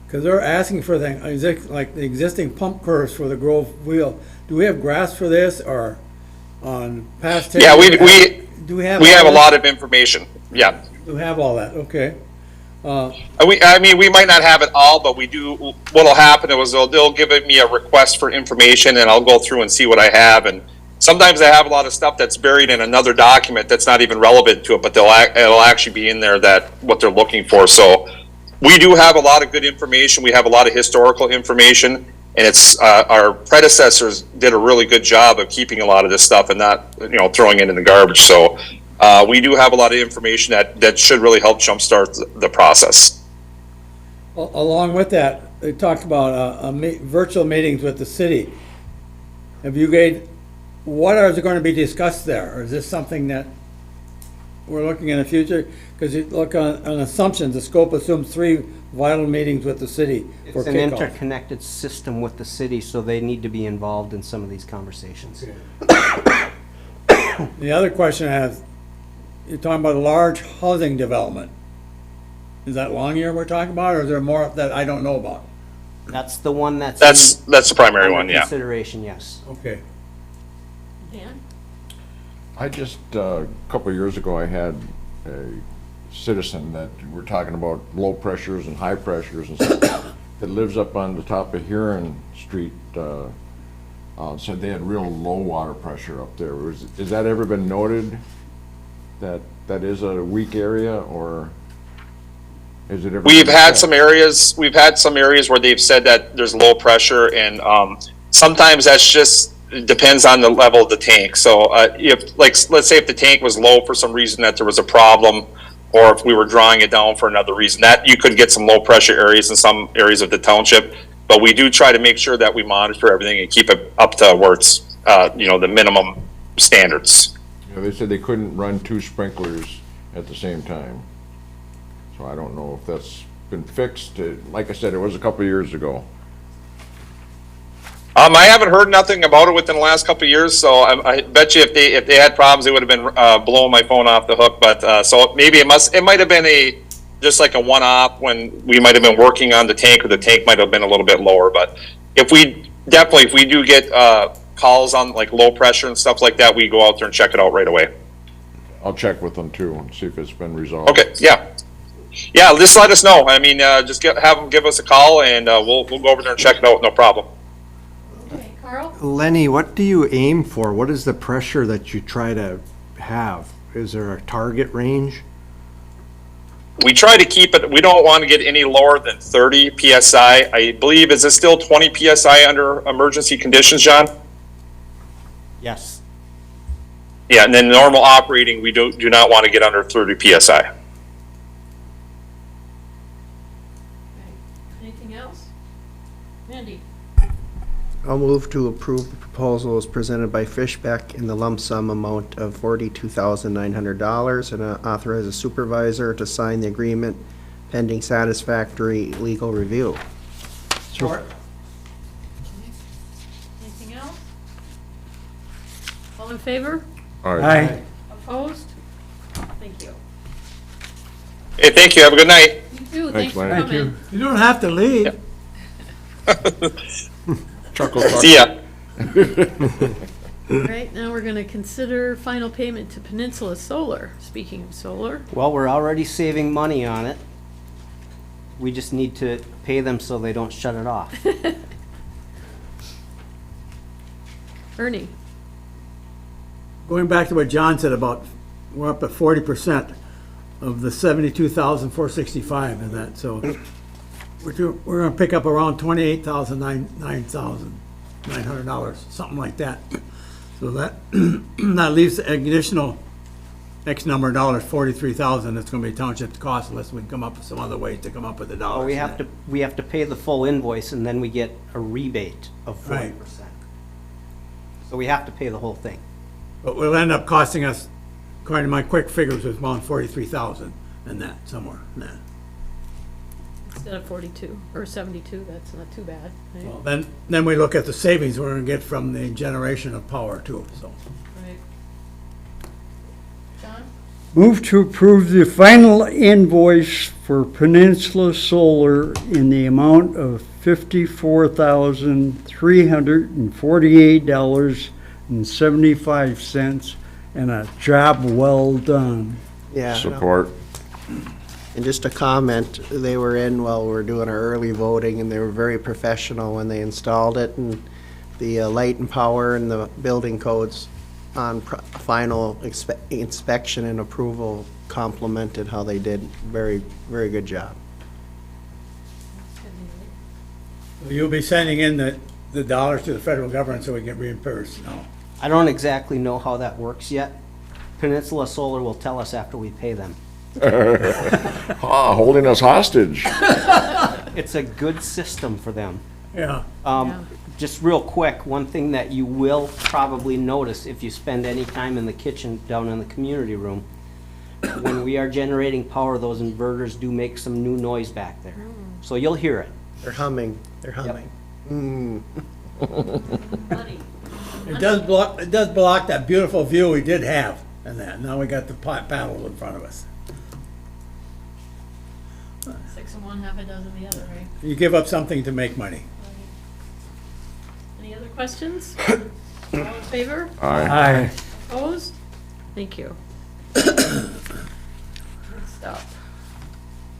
Because they're asking for like the existing pump curves for the Grove wheel. Do we have graphs for this or on past? Yeah, we have a all lot of information. Yeah. Do we have all that? Okay. I mean, we might not have it all, but we do. What'll happen is they'll give me a request for information, and I'll go through and see what I have. And sometimes I have a lot of stuff that's buried in another document that's not even relevant to it, but it'll actually be in there that what they're looking for. So we do have a lot of good information. We have a lot of historical information, and it's our predecessors did a really good job of keeping a lot of this stuff and not throwing it in the garbage. So. We do have a lot of information that should really help jumpstart the process. Along with that, they talked about virtual meetings with the city. Have you guys, what is going to be discussed there? Or is this something that we're looking in the future? Because you look on assumptions, the scope assumes 3 vital meetings with the city for It's an kickoff. interconnected system with the city, so they need to be involved in some of these conversations. The other question I have, you're talking about a large housing development. Is that Longyear we're talking about, or is there more that I don't know about? That's the one that's. That's the primary under one, yeah. Consideration, yes. Okay. Dan? I just, a couple of years ago, I had a citizen that we're talking about low pressures and high pressures and stuff that lives up on the top of Huron Street, said they had real low water pressure up there. Has that ever been noted? That is a weak area, or is it ever? We've had some areas where they've said that there's low pressure, and sometimes that's just, it depends on the level of the tank. So if, like, let's say if the tank was low for some reason that there was a problem, or if we were drawing it down for another reason, that you could get some low pressure areas in some areas of the township. But we do try to make sure that we monitor everything and keep it up to where it's the minimum standards. Yeah, they said they couldn't run 2 sprinklers at the same time. So I don't know if that's been fixed. Like I said, it was a couple of years ago. I haven't heard nothing about it within the last couple of years, so I bet you if they had problems, they would have been blowing my phone off the hook. But so maybe it might have been just like a one-off when we might have been working on the tank, or the tank might have been a little bit lower. But if we do get calls on like low pressure and stuff like that, we go out there and check it out right away. I'll check with them too and see if it's been resolved. Okay, yeah, just let us know. I mean, just have them give us a call, and we'll go over there and check it out, no problem. Okay, Carl? Lenny, what do you aim for? What is the pressure that you try to have? Is there a target range? We try to keep it, we don't want to get any lower than 30 PSI. I believe, is it still 20 PSI under emergency conditions, John? Yes. Yeah, and then normal operating, we do not want to get under 30 PSI. Okay. Anything else? Andy? I'll move to approve the proposal as presented by Fishbeck in the lump sum amount of $42,900 and authorize a supervisor to sign the agreement pending satisfactory legal review. Support. Anything else? All in favor? All right. Aye. Opposed? Thank you. Hey, thank you, have a good night. You too, thanks Thanks, for Larry. coming. You don't have to leave. See ya. All right, now we're gonna consider final payment to Peninsula Solar. Speaking of solar, Well, we're already saving money on it. We just need to pay them so they don't shut it off. Ernie? Going back to what John said about, we're up at 40% of the 72,465 and that, so we're gonna pick up around $28,900, something like that. So that, that leaves an additional X number of dollars, 43,000, it's gonna be township's cost unless we can come up with some other ways to come up with the dollars. Well, we have to pay the full invoice and then we get a rebate of 40%. Right. So we have to pay the whole thing. But will end up costing us, according to my quick figures, was around 43,000 in that, somewhere in that. Instead of 42 or 72, that's not too bad, right? Well, then we look at the savings we're gonna get from the generation of power too, so. Right. John? Move to approve the final invoice for Peninsula Solar in the amount of $54,348.75 and a job well done. Yeah. Support. And just a comment, they were in while we were doing our early voting, and they were very professional when they installed it, and the light and power and the building codes on final inspection and approval complimented how they did. Very, very good job. You'll be sending in the dollars to the federal government so we get reimbursed now. I don't exactly know how that works yet. Peninsula Solar will tell us after we pay them. Holding us hostage. It's a good system for them. Yeah. Just real quick, one thing that you will probably notice if you spend any time in the kitchen down in the community room, when we are generating power, those inverters do make some new noise back there. So you'll hear it. They're humming, they're humming. Buddy. It does block that beautiful view we did have and that. Now we got the paddle in front of us. 6 of one, half a dozen the other, right? You give up something to make money. Any other questions? All in favor? Aye. Opposed? Thank you. Next up.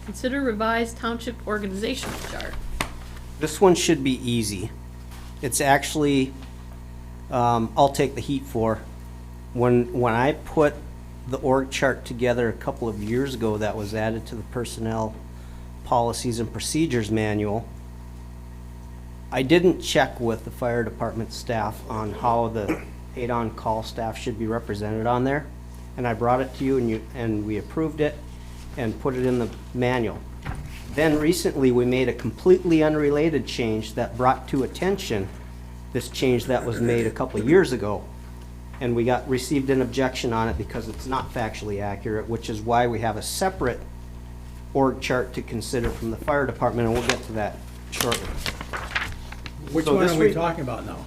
Consider revised township organizational chart. This one should be easy. It's actually, I'll take the heat for. When I put the org chart together a couple of years ago, that was added to the personnel policies and procedures manual, I didn't check with the fire department staff on how the paid-on-call staff should be represented on there. And I brought it to you and we approved it and put it in the manual. Then recently, we made a completely unrelated change that brought to attention this change that was made a couple of years ago. And we received an objection on it because it's not factually accurate, which is why we have a separate org chart to consider from the fire department, and we'll get to that shortly. Which So one this are we talking about now?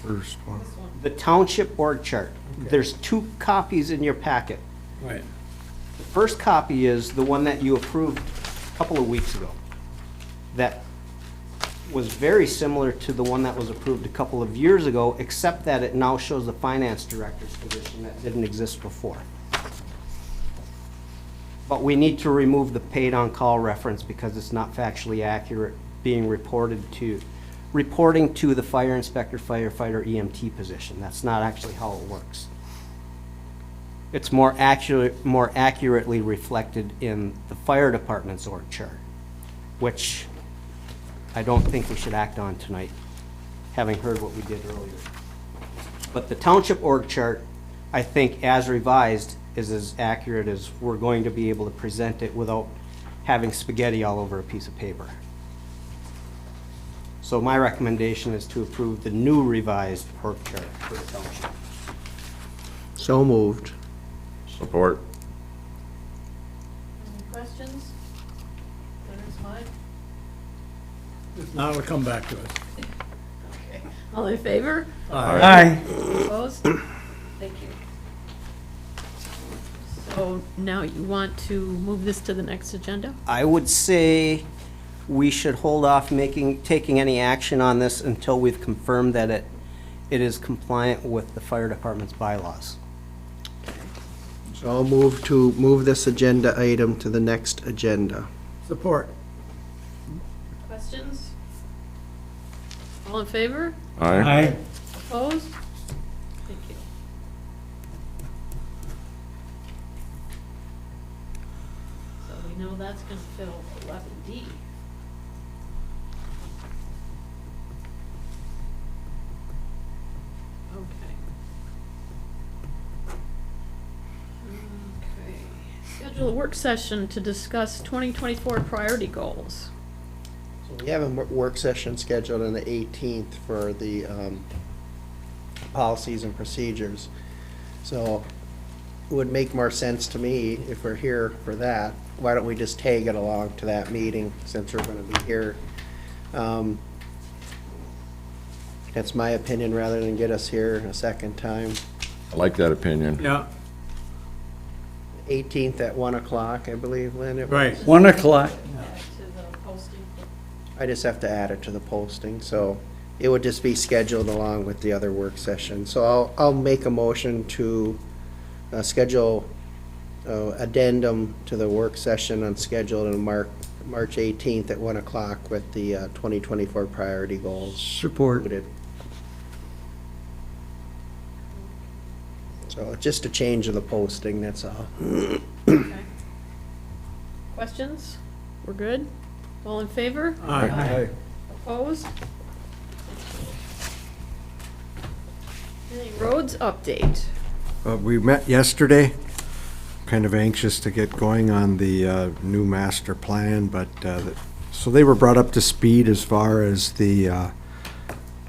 First one. The township org chart. There's 2 copies in your packet. Right. The first copy is the one that you approved a couple of weeks ago. That was very similar to the one that was approved a couple of years ago, except that it now shows the finance director's position that didn't exist before. But we need to remove the paid-on-call reference because it's not factually accurate being reporting to the fire inspector, firefighter, EMT position. That's not actually how it works. It's more accurately reflected in the fire department's org chart, which I don't think we should act on tonight, having heard what we did earlier. But the township org chart, I think, as revised, is as accurate as we're going to be able to present it without having spaghetti all over a piece of paper. So my recommendation is to approve the new revised org chart for the township. So moved. Support. Any questions? There's mine. Now it'll come back to us. Okay. All in favor? Aye. Opposed? Thank you. So now you want to move this to the next agenda? I would say we should hold off taking any action on this until we've confirmed that it is compliant with the fire department's bylaws. So I'll move this agenda item to the next agenda. Support. Questions? All in favor? Aye. Opposed? Thank you. So we know that's gonna fill 11D. Okay. schedule a work session to discuss 2024 priority goals. We have a work session scheduled on the 18th for the policies and procedures. So it would make more sense to me if we're here for that. Why don't we just tag it along to that meeting since we're going to be here? That's my opinion, rather than get us here a second time. I like that opinion. Yeah, 18th at 1 o'clock, I believe, Lynn. it was. right. 1 o'clock. To the posting. I just have to add it to the posting, so it would just be scheduled along with the other work session. So I'll make a motion to schedule addendum to the work session unscheduled on March 18th at 1 o'clock with the 2024 priority goals Support. included. So it's just a change of the posting, that's all. Okay. Questions? We're good? All in favor? Aye. Opposed? Any roads update? We met yesterday, kind of anxious to get going on the new master plan, but, so they were brought up to speed as far as the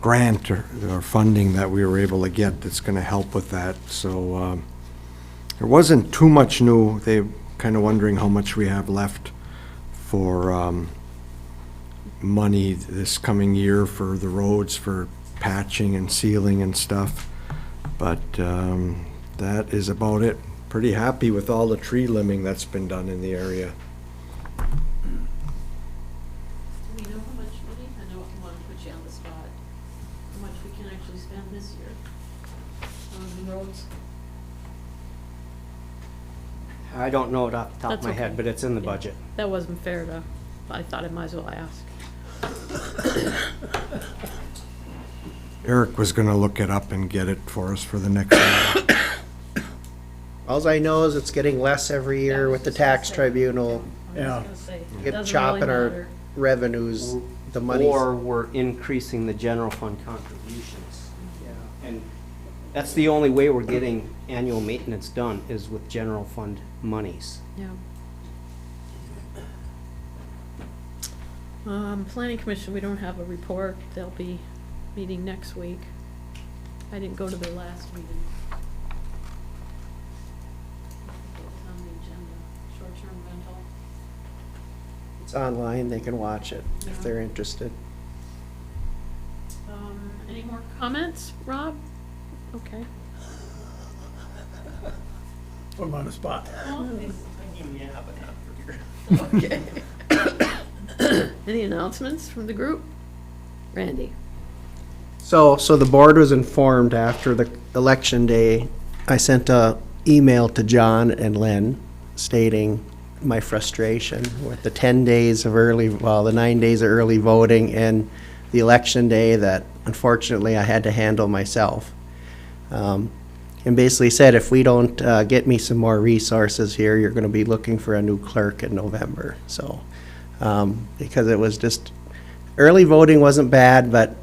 grant or funding that we were able to get that's going to help with that. So there wasn't too much new. They kind of wondering how much we have left for money this coming year for the roads, for patching and sealing and stuff. But that is about it. Pretty happy with all the tree limbing that's been done in the area. Do we know how much money? I know I want to put you on the spot. How much we can actually spend this year on the roads? I don't know it off the top of That's my head, okay. but it's in the Yeah. budget. That wasn't fair to, I thought I might as well ask. Eric was gonna look it up and get it for us for the next meeting. Alls I know is it's getting less every year with the tax tribunal. Yeah. Get chopping our revenues, the money. Or we're increasing the general fund contributions. And that's the only way we're getting annual maintenance done, is with general fund monies. Yeah. Planning Commission, we don't have a report. They'll be meeting next week. I didn't go to their last meeting. It was on the agenda, short-term rental. It's online, they can watch it if Yeah. they're interested. Any more comments, Rob? Okay. Put him on the spot. Okay. Any announcements from the group? Randy? So the board was informed after the election day. I sent a email to John and Len stating my frustration with the 10 days of the 9 days of early voting and the election day that unfortunately I had to handle myself. And basically said, if we don't get me some more resources here, you're going to be looking for a new clerk in November. So, because it was just, early voting wasn't bad, but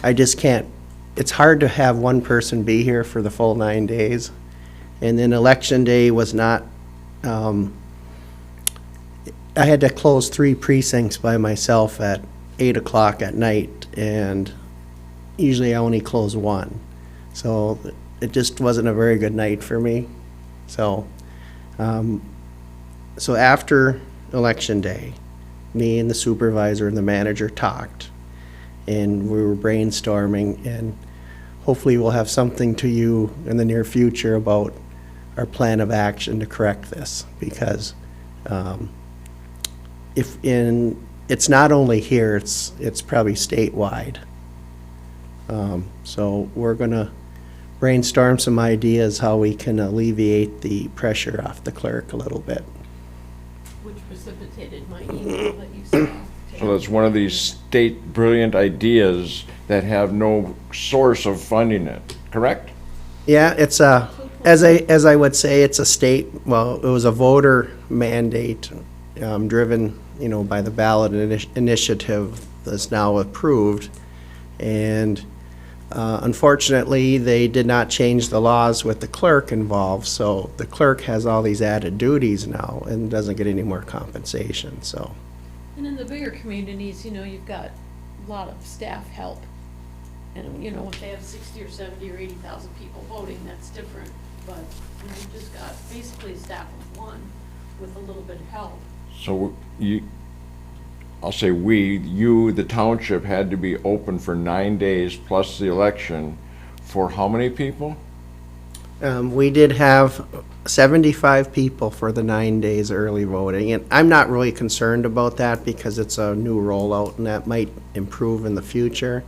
I just can't, it's hard to have one person be here for the full 9 days. And then election day was not, I had to close 3 precincts by myself at 8 o'clock at night, and usually I only close 1. So it just wasn't a very good night for me. So, so after election day, me and the supervisor and the manager talked, and we were brainstorming, and hopefully we'll have something to you in the near future about our plan of action to correct this, because it's not only here, it's probably statewide. So we're gonna brainstorm some ideas how we can alleviate the pressure off the clerk a little bit. Which precipitated my email that you sent. So that's one of these state brilliant ideas that have no source of funding it, correct? Yeah, it's as I would say, it's a state, well, it was a voter mandate, driven, by the ballot initiative that's now approved. And Unfortunately, they did not change the laws with the clerk involved, so the clerk has all these added duties now and doesn't get any more compensation, so. And in the bigger communities, you know, you've got a lot of staff help. And, you know, if they have 60 or 70 or 80,000 people voting, that's different. But you know, you've just got basically a staff of one with a little bit of help. So I'll say you, the township, had to be open for 9 days plus the election for how many people? We did have 75 people for the 9 days early voting, and I'm not really concerned about that because it's a new rollout and that might improve in the future.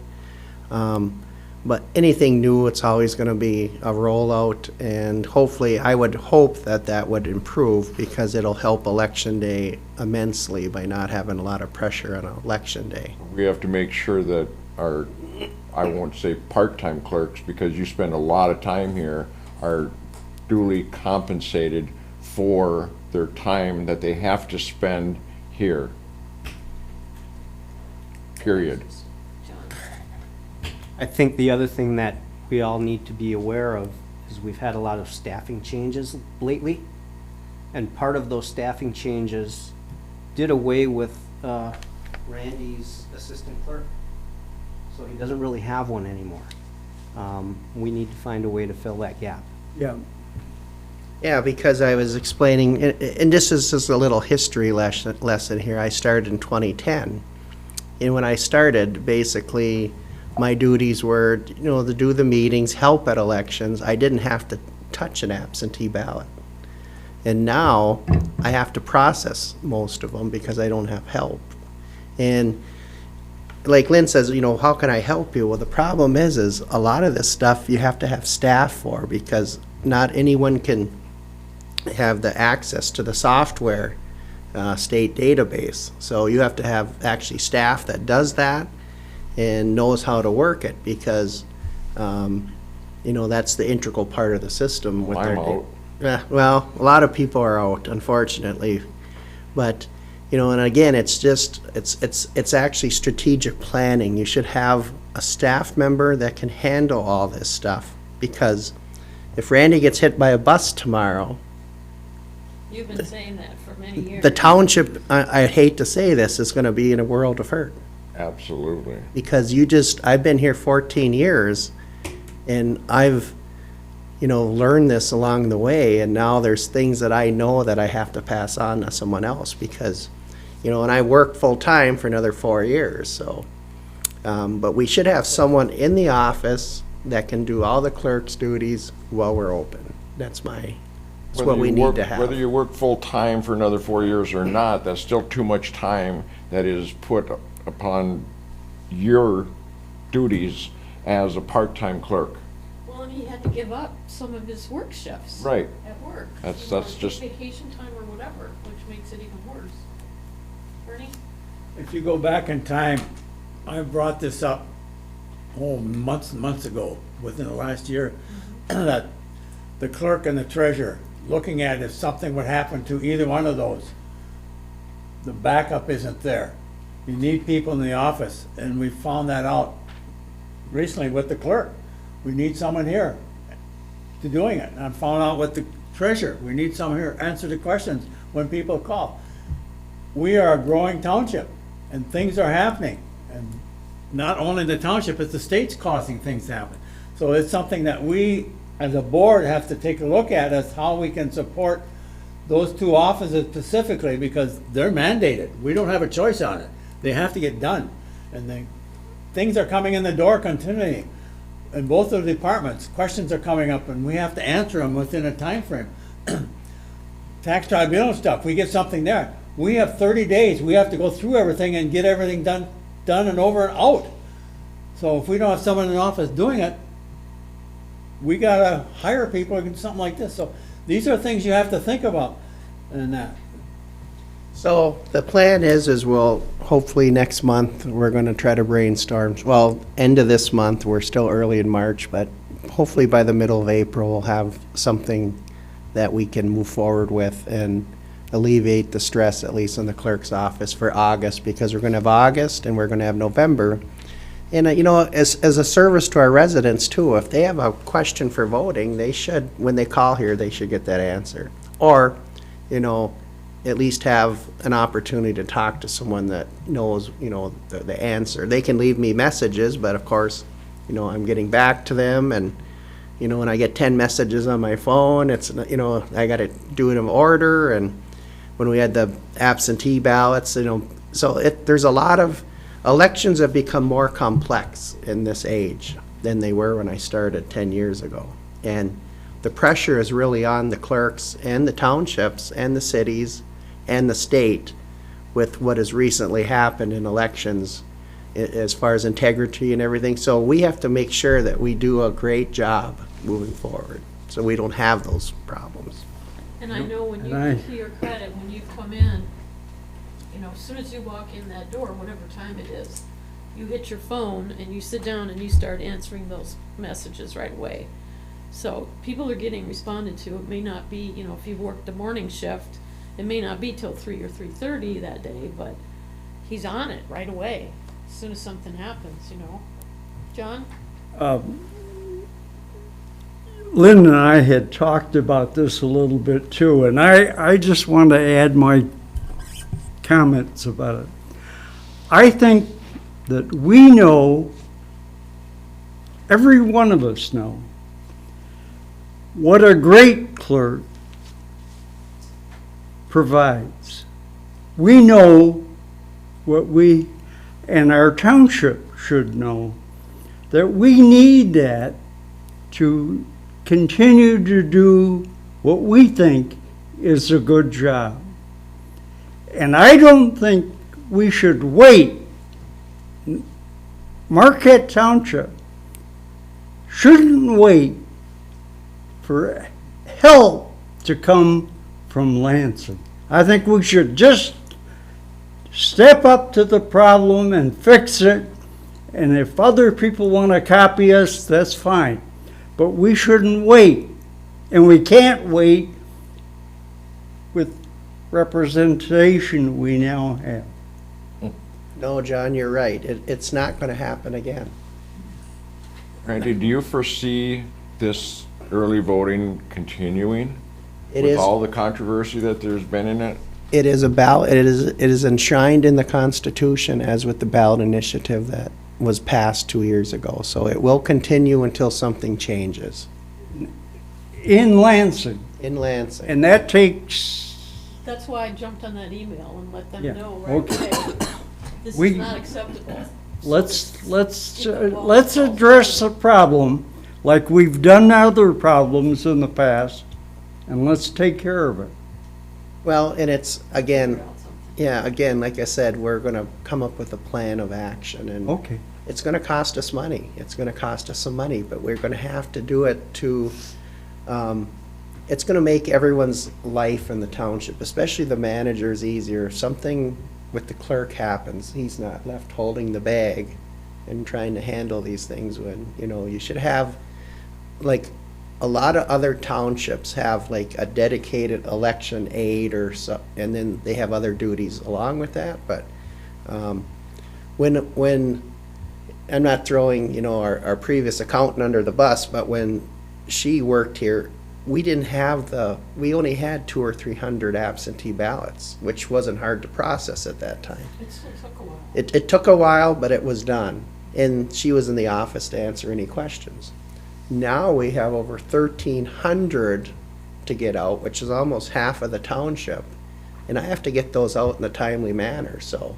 But anything new, it's always going to be a rollout, and hopefully, I would hope that that would improve because it'll help election day immensely by not having a lot of pressure on election day. We have to make sure that our, I won't say part-time clerks, because you spend a lot of time here, are duly compensated for their time that they have to spend here. Period. I think the other thing that we all need to be aware of is we've had a lot of staffing changes lately. And part of those staffing changes did away with Randy's assistant clerk. So he doesn't really have one anymore. We need to find a way to fill that gap. Yeah. Yeah, because I was explaining, and this is just a little history lesson here. I started in 2010. And when I started, basically, my duties were, you know, to do the meetings, help at elections. I didn't have to touch an absentee ballot. And now I have to process most of them because I don't have help. And like Lynn says, you know, how can I help you? Well, the problem is a lot of this stuff you have to have staff for because not anyone can have the access to the software state database. So you have to have actually staff that does that and knows how to work it because, you know, that's the integral part of the system. With I'm their out. Yeah, well, a lot of people are out, unfortunately. But, you know, and again, it's just, it's actually strategic planning. You should have a staff member that can handle all this stuff because if Randy gets hit by a bus tomorrow, You've been saying that for many years. the township, I hate to say this, is gonna be in a world of hurt. Absolutely. Because I've been here 14 years, and I've, you know, learned this along the way, and now there's things that I know that I have to pass on to someone else, because, you know, and I worked full-time for another 4 years, so. But we should have someone in the office that can do all the clerk's duties while we're open. That's what we need to have. Whether you work full-time for another 4 years or not, that's still too much time that is put upon your duties as a part-time clerk. Well, and he had to give up some of his work shifts. Right. At work. That's- You know, that's take just- vacation time or whatever, which makes it even worse. Bernie? If you go back in time, I brought this up, months and months ago, within the last year, that the clerk and the treasurer, looking at if something would happen to either one of those, the backup isn't there. You need people in the office, and we found that out recently with the clerk. We need someone here to doing it. And I found out with the treasurer, we need someone here to answer the questions when people call. We are a growing township, and things are happening. And not only the township, it's the state's causing things to happen. So it's something that we, as a board, have to take a look at as how we can support those two offices specifically, because they're mandated. We don't have a choice on it. They have to get done. And things are coming in the door continually. In both of the departments, questions are coming up, and we have to answer them within a time frame. Tax tribunal stuff, we get something there. We have 30 days. We have to go through everything and get everything done and over and out. So if we don't have someone in the office doing it, we gotta hire people or do something like this. So these are things you have to think about and that. So the plan is we'll, hopefully next month, we're gonna try to brainstorm. Well, end of this month, we're still early in March, but hopefully by the middle of April, we'll have something that we can move forward with and alleviate the stress, at least in the clerk's office for August, because we're gonna have August and we're gonna have November. And, as a service to our residents too, if they have a question for voting, they should, when they call here, they should get that answered. Or, at least have an opportunity to talk to someone that knows, the answer. They can leave me messages, but of course, I'm getting back to them, and, when I get 10 messages on my phone, it's, I gotta do it in order, and when we had the absentee ballots, so there's a lot of, elections have become more complex in this age than they were when I started 10 years ago. And the pressure is really on the clerks and the townships and the cities and the state with what has recently happened in elections as far as integrity and everything. So we have to make sure that we do a great job moving forward, so we don't have those problems. And I know when you, to your credit, when you come in, as soon as you walk in that door, whatever time it is, you hit your phone and you sit down and you start answering those messages right away. So people are getting responded to. It may not be, if you've worked a morning shift, it may not be till 3 or 3:30 that day, but he's on it right away as soon as something happens, John? Lynn and I had talked about this a little bit too, and I just want to add my comments about it. I think that we know, every one of us know, what a great clerk provides. We know what we and our township should know, that we need that to continue to do what we think is a good job. And I don't think we should wait. Marquette Township shouldn't wait for help to come from Lansing. I think we should just step up to the problem and fix it. And if other people want to copy us, that's fine. But we shouldn't wait. And we can't wait with representation we now have. No, John, you're right. It's not going to happen again. Randy, do you foresee this early voting continuing? It with is. all the controversy that there's been in it? It is a ballot. It is enshrined in the Constitution, as with the ballot initiative that was passed 2 years ago. So it will continue until something changes In Lansing. in Lansing. And that takes, That's why I jumped on that email and let them Yeah, know right okay. away. This We- is not acceptable. let's address the problem like we've done other problems in the past, and let's take care of it. Well, and it's, again, like I said, we're going to come up with a plan of action, and Okay. it's going to cost us money. It's going to cost us some money, but we're going to have to do it to, it's going to make everyone's life in the township, especially the managers, easier. If something with the clerk happens, he's not left holding the bag and trying to handle these things when, you should have, like, a lot of other townships have like a dedicated election aide or so, and then they have other duties along with that. But when I'm not throwing our previous accountant under the bus, but when she worked here, we only had 200 or 300 absentee ballots, which wasn't hard to process at that time. It still took a while. It took a while, but it was done, and she was in the office to answer any questions. Now we have over 1,300 to get out, which is almost half of the township. And I have to get those out in a timely manner, so.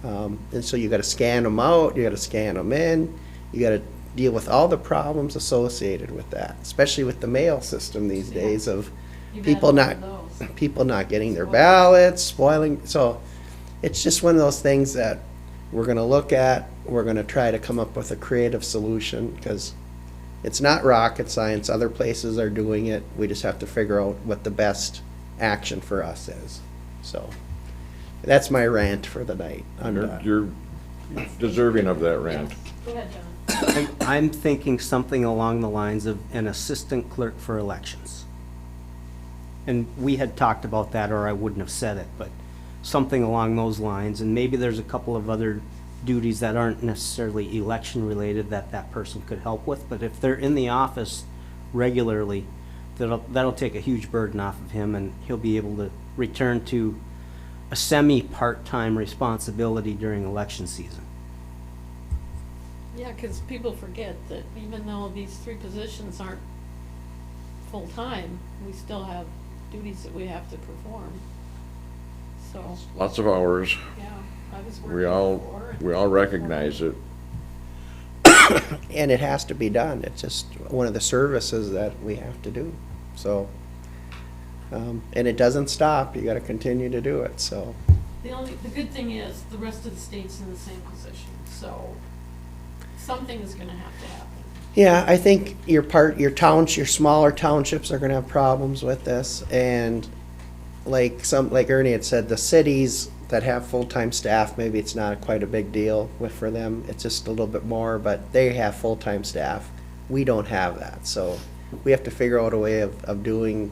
And so you gotta scan them out, you gotta scan them in, you gotta deal with all the problems associated with that, especially with the mail system these days of You've people had not, one of those. people not getting their ballots, spoiling, so it's just one of those things that we're gonna look at, we're gonna try to come up with a creative solution, because it's not rocket science. Other places are doing it. We just have to figure out what the best action for us is. So that's my rant for the night. You're deserving of that rant. Go ahead, John. I'm thinking something along the lines of an assistant clerk for elections. And we had talked about that, or I wouldn't have said it, but something along those lines. And maybe there's a couple of other duties that aren't necessarily election related that that person could help with, but if they're in the office regularly, that'll take a huge burden off of him, and he'll be able to return to a semi-part-time responsibility during election season. Yeah, because people forget that even though these three positions aren't full-time, we still have duties that we have to perform. So, Lots of hours. yeah, I was working We before. and- all recognize it. And it has to be done. It's just one of the services that we have to do, so. And it doesn't stop. You gotta continue to do it, so. The good thing is, the rest of the state's in the same position, so something is gonna have to happen. Yeah, I think your smaller townships are gonna have problems with this, and like Ernie had said, the cities that have full-time staff, maybe it's not quite a big deal for them, it's just a little bit more, but they have full-time staff. We don't have that, so we have to figure out a way of doing,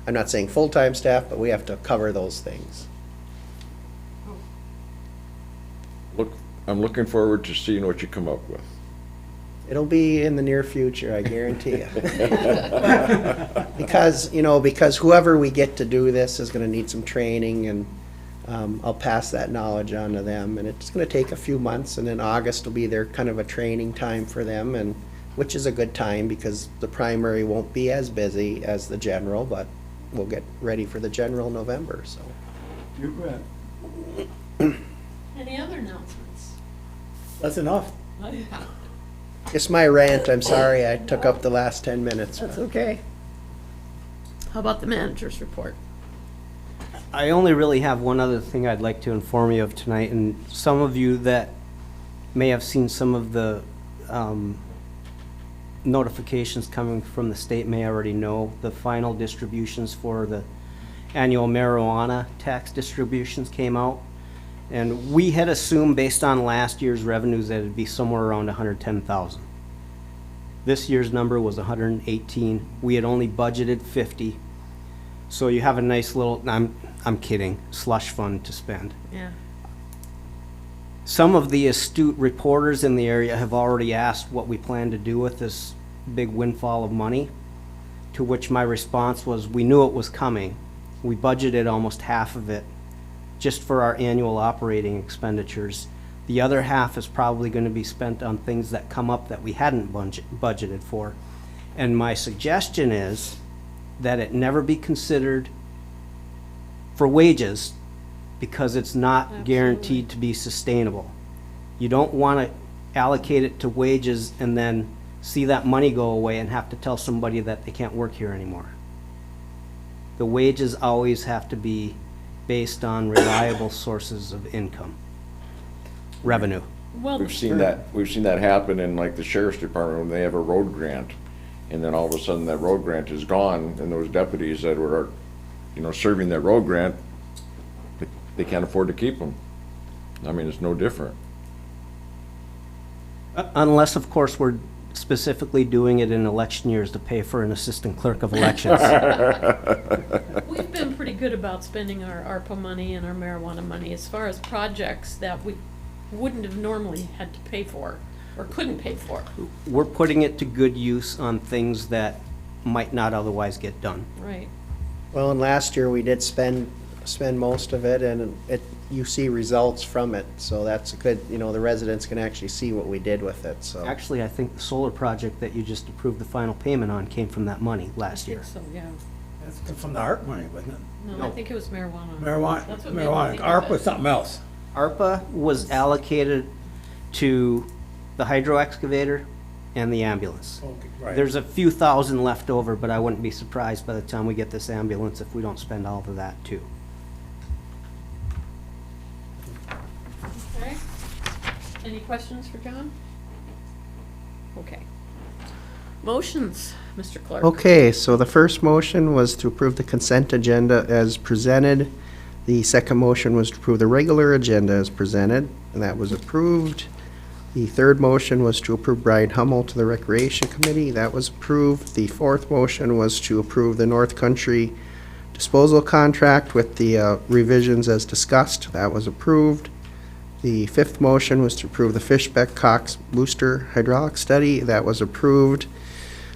I'm not saying full-time staff, but we have to cover those things. I'm looking forward to seeing what you come up with. It'll be in the near future, I guarantee you. Because whoever we get to do this is gonna need some training, and I'll pass that knowledge on to them, and it's gonna take a few months, and then August will be their kind of a training time for them, and which is a good time because the primary won't be as busy as the general, but we'll get ready for the general in November, so. You bet. Any other announcements? That's enough. Oh, yeah. It's my rant, I'm sorry I took up the last 10 minutes. That's okay. How about the manager's report? I only really have one other thing I'd like to inform you of tonight, and some of you that may have seen some of the notifications coming from the state may already know the final distributions for the annual marijuana tax distributions came out. And we had assumed, based on last year's revenues, that it'd be somewhere around 110,000. This year's number was 118. We had only budgeted 50. So you have a nice little, I'm kidding, slush fund to spend. Yeah. Some of the astute reporters in the area have already asked what we plan to do with this big windfall of money, to which my response was, we knew it was coming. We budgeted almost half of it just for our annual operating expenditures. The other half is probably going to be spent on things that come up that we hadn't budgeted for. And my suggestion is that it never be considered for wages, because it's not guaranteed to be sustainable. You don't want to allocate it to wages and then see that money go away and have to tell somebody that they can't work here anymore. The wages always have to be based on reliable sources of income, revenue. Well, We've seen that happen in like the sheriff's department when they have a road grant, and then all of a sudden that road grant is gone, and those deputies that were, serving that road grant, they can't afford to keep them. I mean, it's no different. Unless, of course, we're specifically doing it in election years to pay for an assistant clerk of elections. we've been pretty good about spending our ARPA money and our marijuana money as far as projects that we wouldn't have normally had to pay for or couldn't pay for. We're putting it to good use on things that might not otherwise get done. Right. Well, and last year we did spend most of it, and you see results from it, so that's good, the residents can actually see what we did with it, so. Actually, I think the solar project that you just approved the final payment on came from that money last year. So, yeah. That's from the ARP money, wasn't it? No, I think it was marijuana. Marijuana, That's what made me marijuana, think of ARP it. was something else. ARPA was allocated to the hydro excavator and the ambulance. Okay, right. There's a few thousand left over, but I wouldn't be surprised by the time we get this ambulance if we don't spend all of that too. Okay. Any questions for John? Okay. Motions, Mr. Clerk. Okay, so the first motion was to approve the consent agenda as presented. The second motion was to approve the regular agenda as presented, and that was approved. The third motion was to approve Brian Hummel to the Recreation Committee. That was approved. The fourth motion was to approve the North Country disposal contract with the revisions as discussed. That was approved. The fifth motion was to approve the Fishbeck Cox Booster Hydraulic Study. That was approved.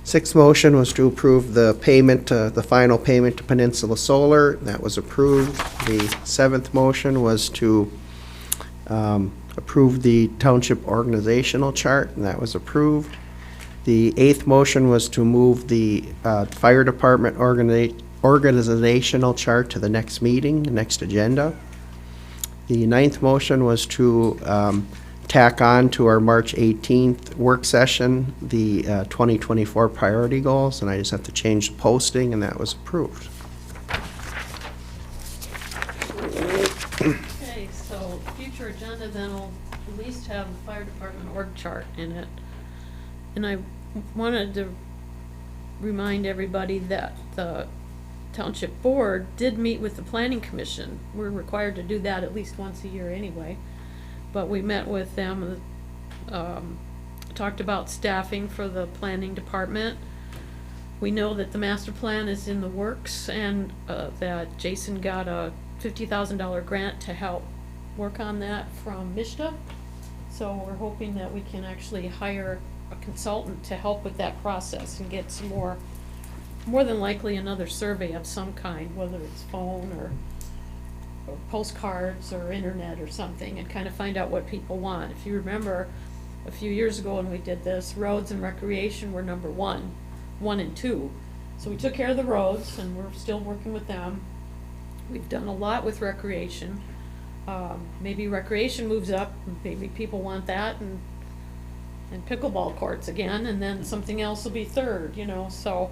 Sixth motion was to approve the payment, the final payment to Peninsula Solar. That was approved. The seventh motion was to approve the township organizational chart, and that was approved. The eighth motion was to move the fire department organizational chart to the next meeting, the next agenda. The ninth motion was to tack on to our March 18th work session, the 2024 priority goals, and I just have to change the posting, and that was approved. Okay, so future agenda then will at least have the fire department org chart in it. And I wanted to remind everybody that the township board did meet with the planning commission. We're required to do that at least once a year anyway. But we met with them, talked about staffing for the planning department. We know that the master plan is in the works and that Jason got a $50,000 grant to help work on that from MISTA. So we're hoping that we can actually hire a consultant to help with that process and get some more than likely another survey of some kind, whether it's phone or postcards or internet or something, and kind of find out what people want. If you remember, a few years ago when we did this, roads and recreation were number one and two. So we took care of the roads, and we're still working with them. We've done a lot with recreation. Maybe recreation moves up, maybe people want that, and pickleball courts again, and then something else will be third, so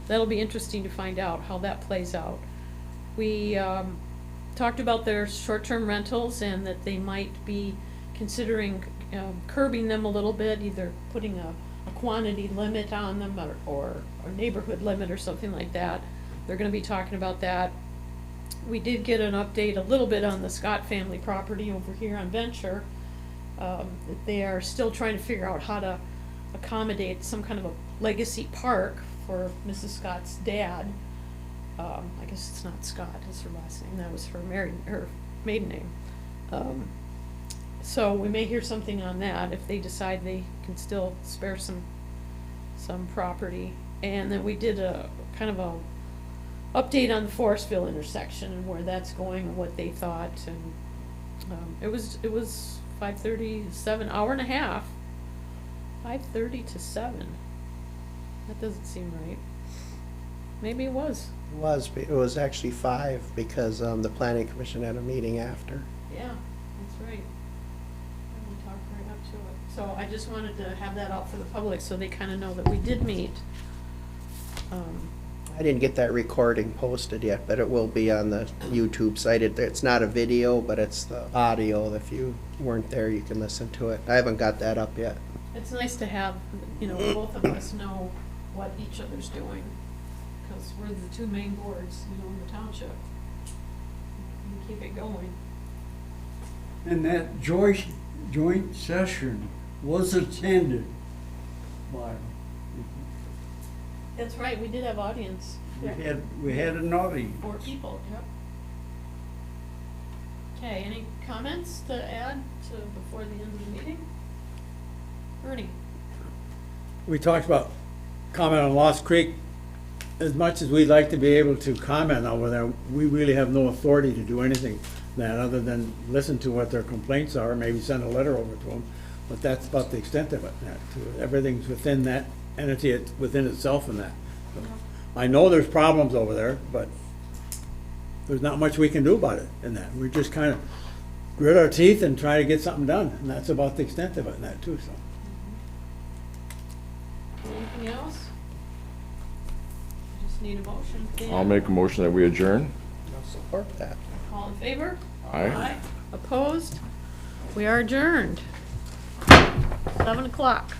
that'll be interesting to find out how that plays out. We talked about their short-term rentals and that they might be considering curbing them a little bit, either putting a quantity limit on them or a neighborhood limit or something like that. They're going to be talking about that. We did get an update a little bit on the Scott family property over here on Venture. They are still trying to figure out how to accommodate some kind of a legacy park for Mrs. Scott's dad. I guess it's not Scott, it's her last name. That was her maiden name. So we may hear something on that if they decide they can still spare some property. And then we did a kind of a update on the Forestville intersection and where that's going and what they thought. And it was 5:37, hour and a half. 5:30 to 7. That doesn't seem right. Maybe it was. It was actually 5 because the planning commission had a meeting after. Yeah, that's right. And we talked right up to it. So I just wanted to have that out for the public so they kind of know that we did meet. I didn't get that recording posted yet, but it will be on the YouTube site. It's not a video, but it's the audio. If you weren't there, you can listen to it. I haven't got that up yet. It's nice to have, both of us know what each other's doing, because we're the two main boards, in the township. We keep it going. And that joint session was attended by, That's right, we did have audience. we had an audience. 4 people, yep. Okay, any comments to add before the end of the meeting? Ernie? We talked about comment on Lost Creek. As much as we'd like to be able to comment over there, we really have no authority to do anything that other than listen to what their complaints are, maybe send a letter over to them. But that's about the extent of it. Everything's within that entity, it's within itself and that. So, I know there's problems over there, but there's not much we can do about it in that. We just kind of grit our teeth and try to get something done, and that's about the extent of it in that too, so. Anything else? I just need a motion. Dan? I'll make a motion that we adjourn. I'll support that. All in favor? Aye. Opposed? We are adjourned. 7 o'clock.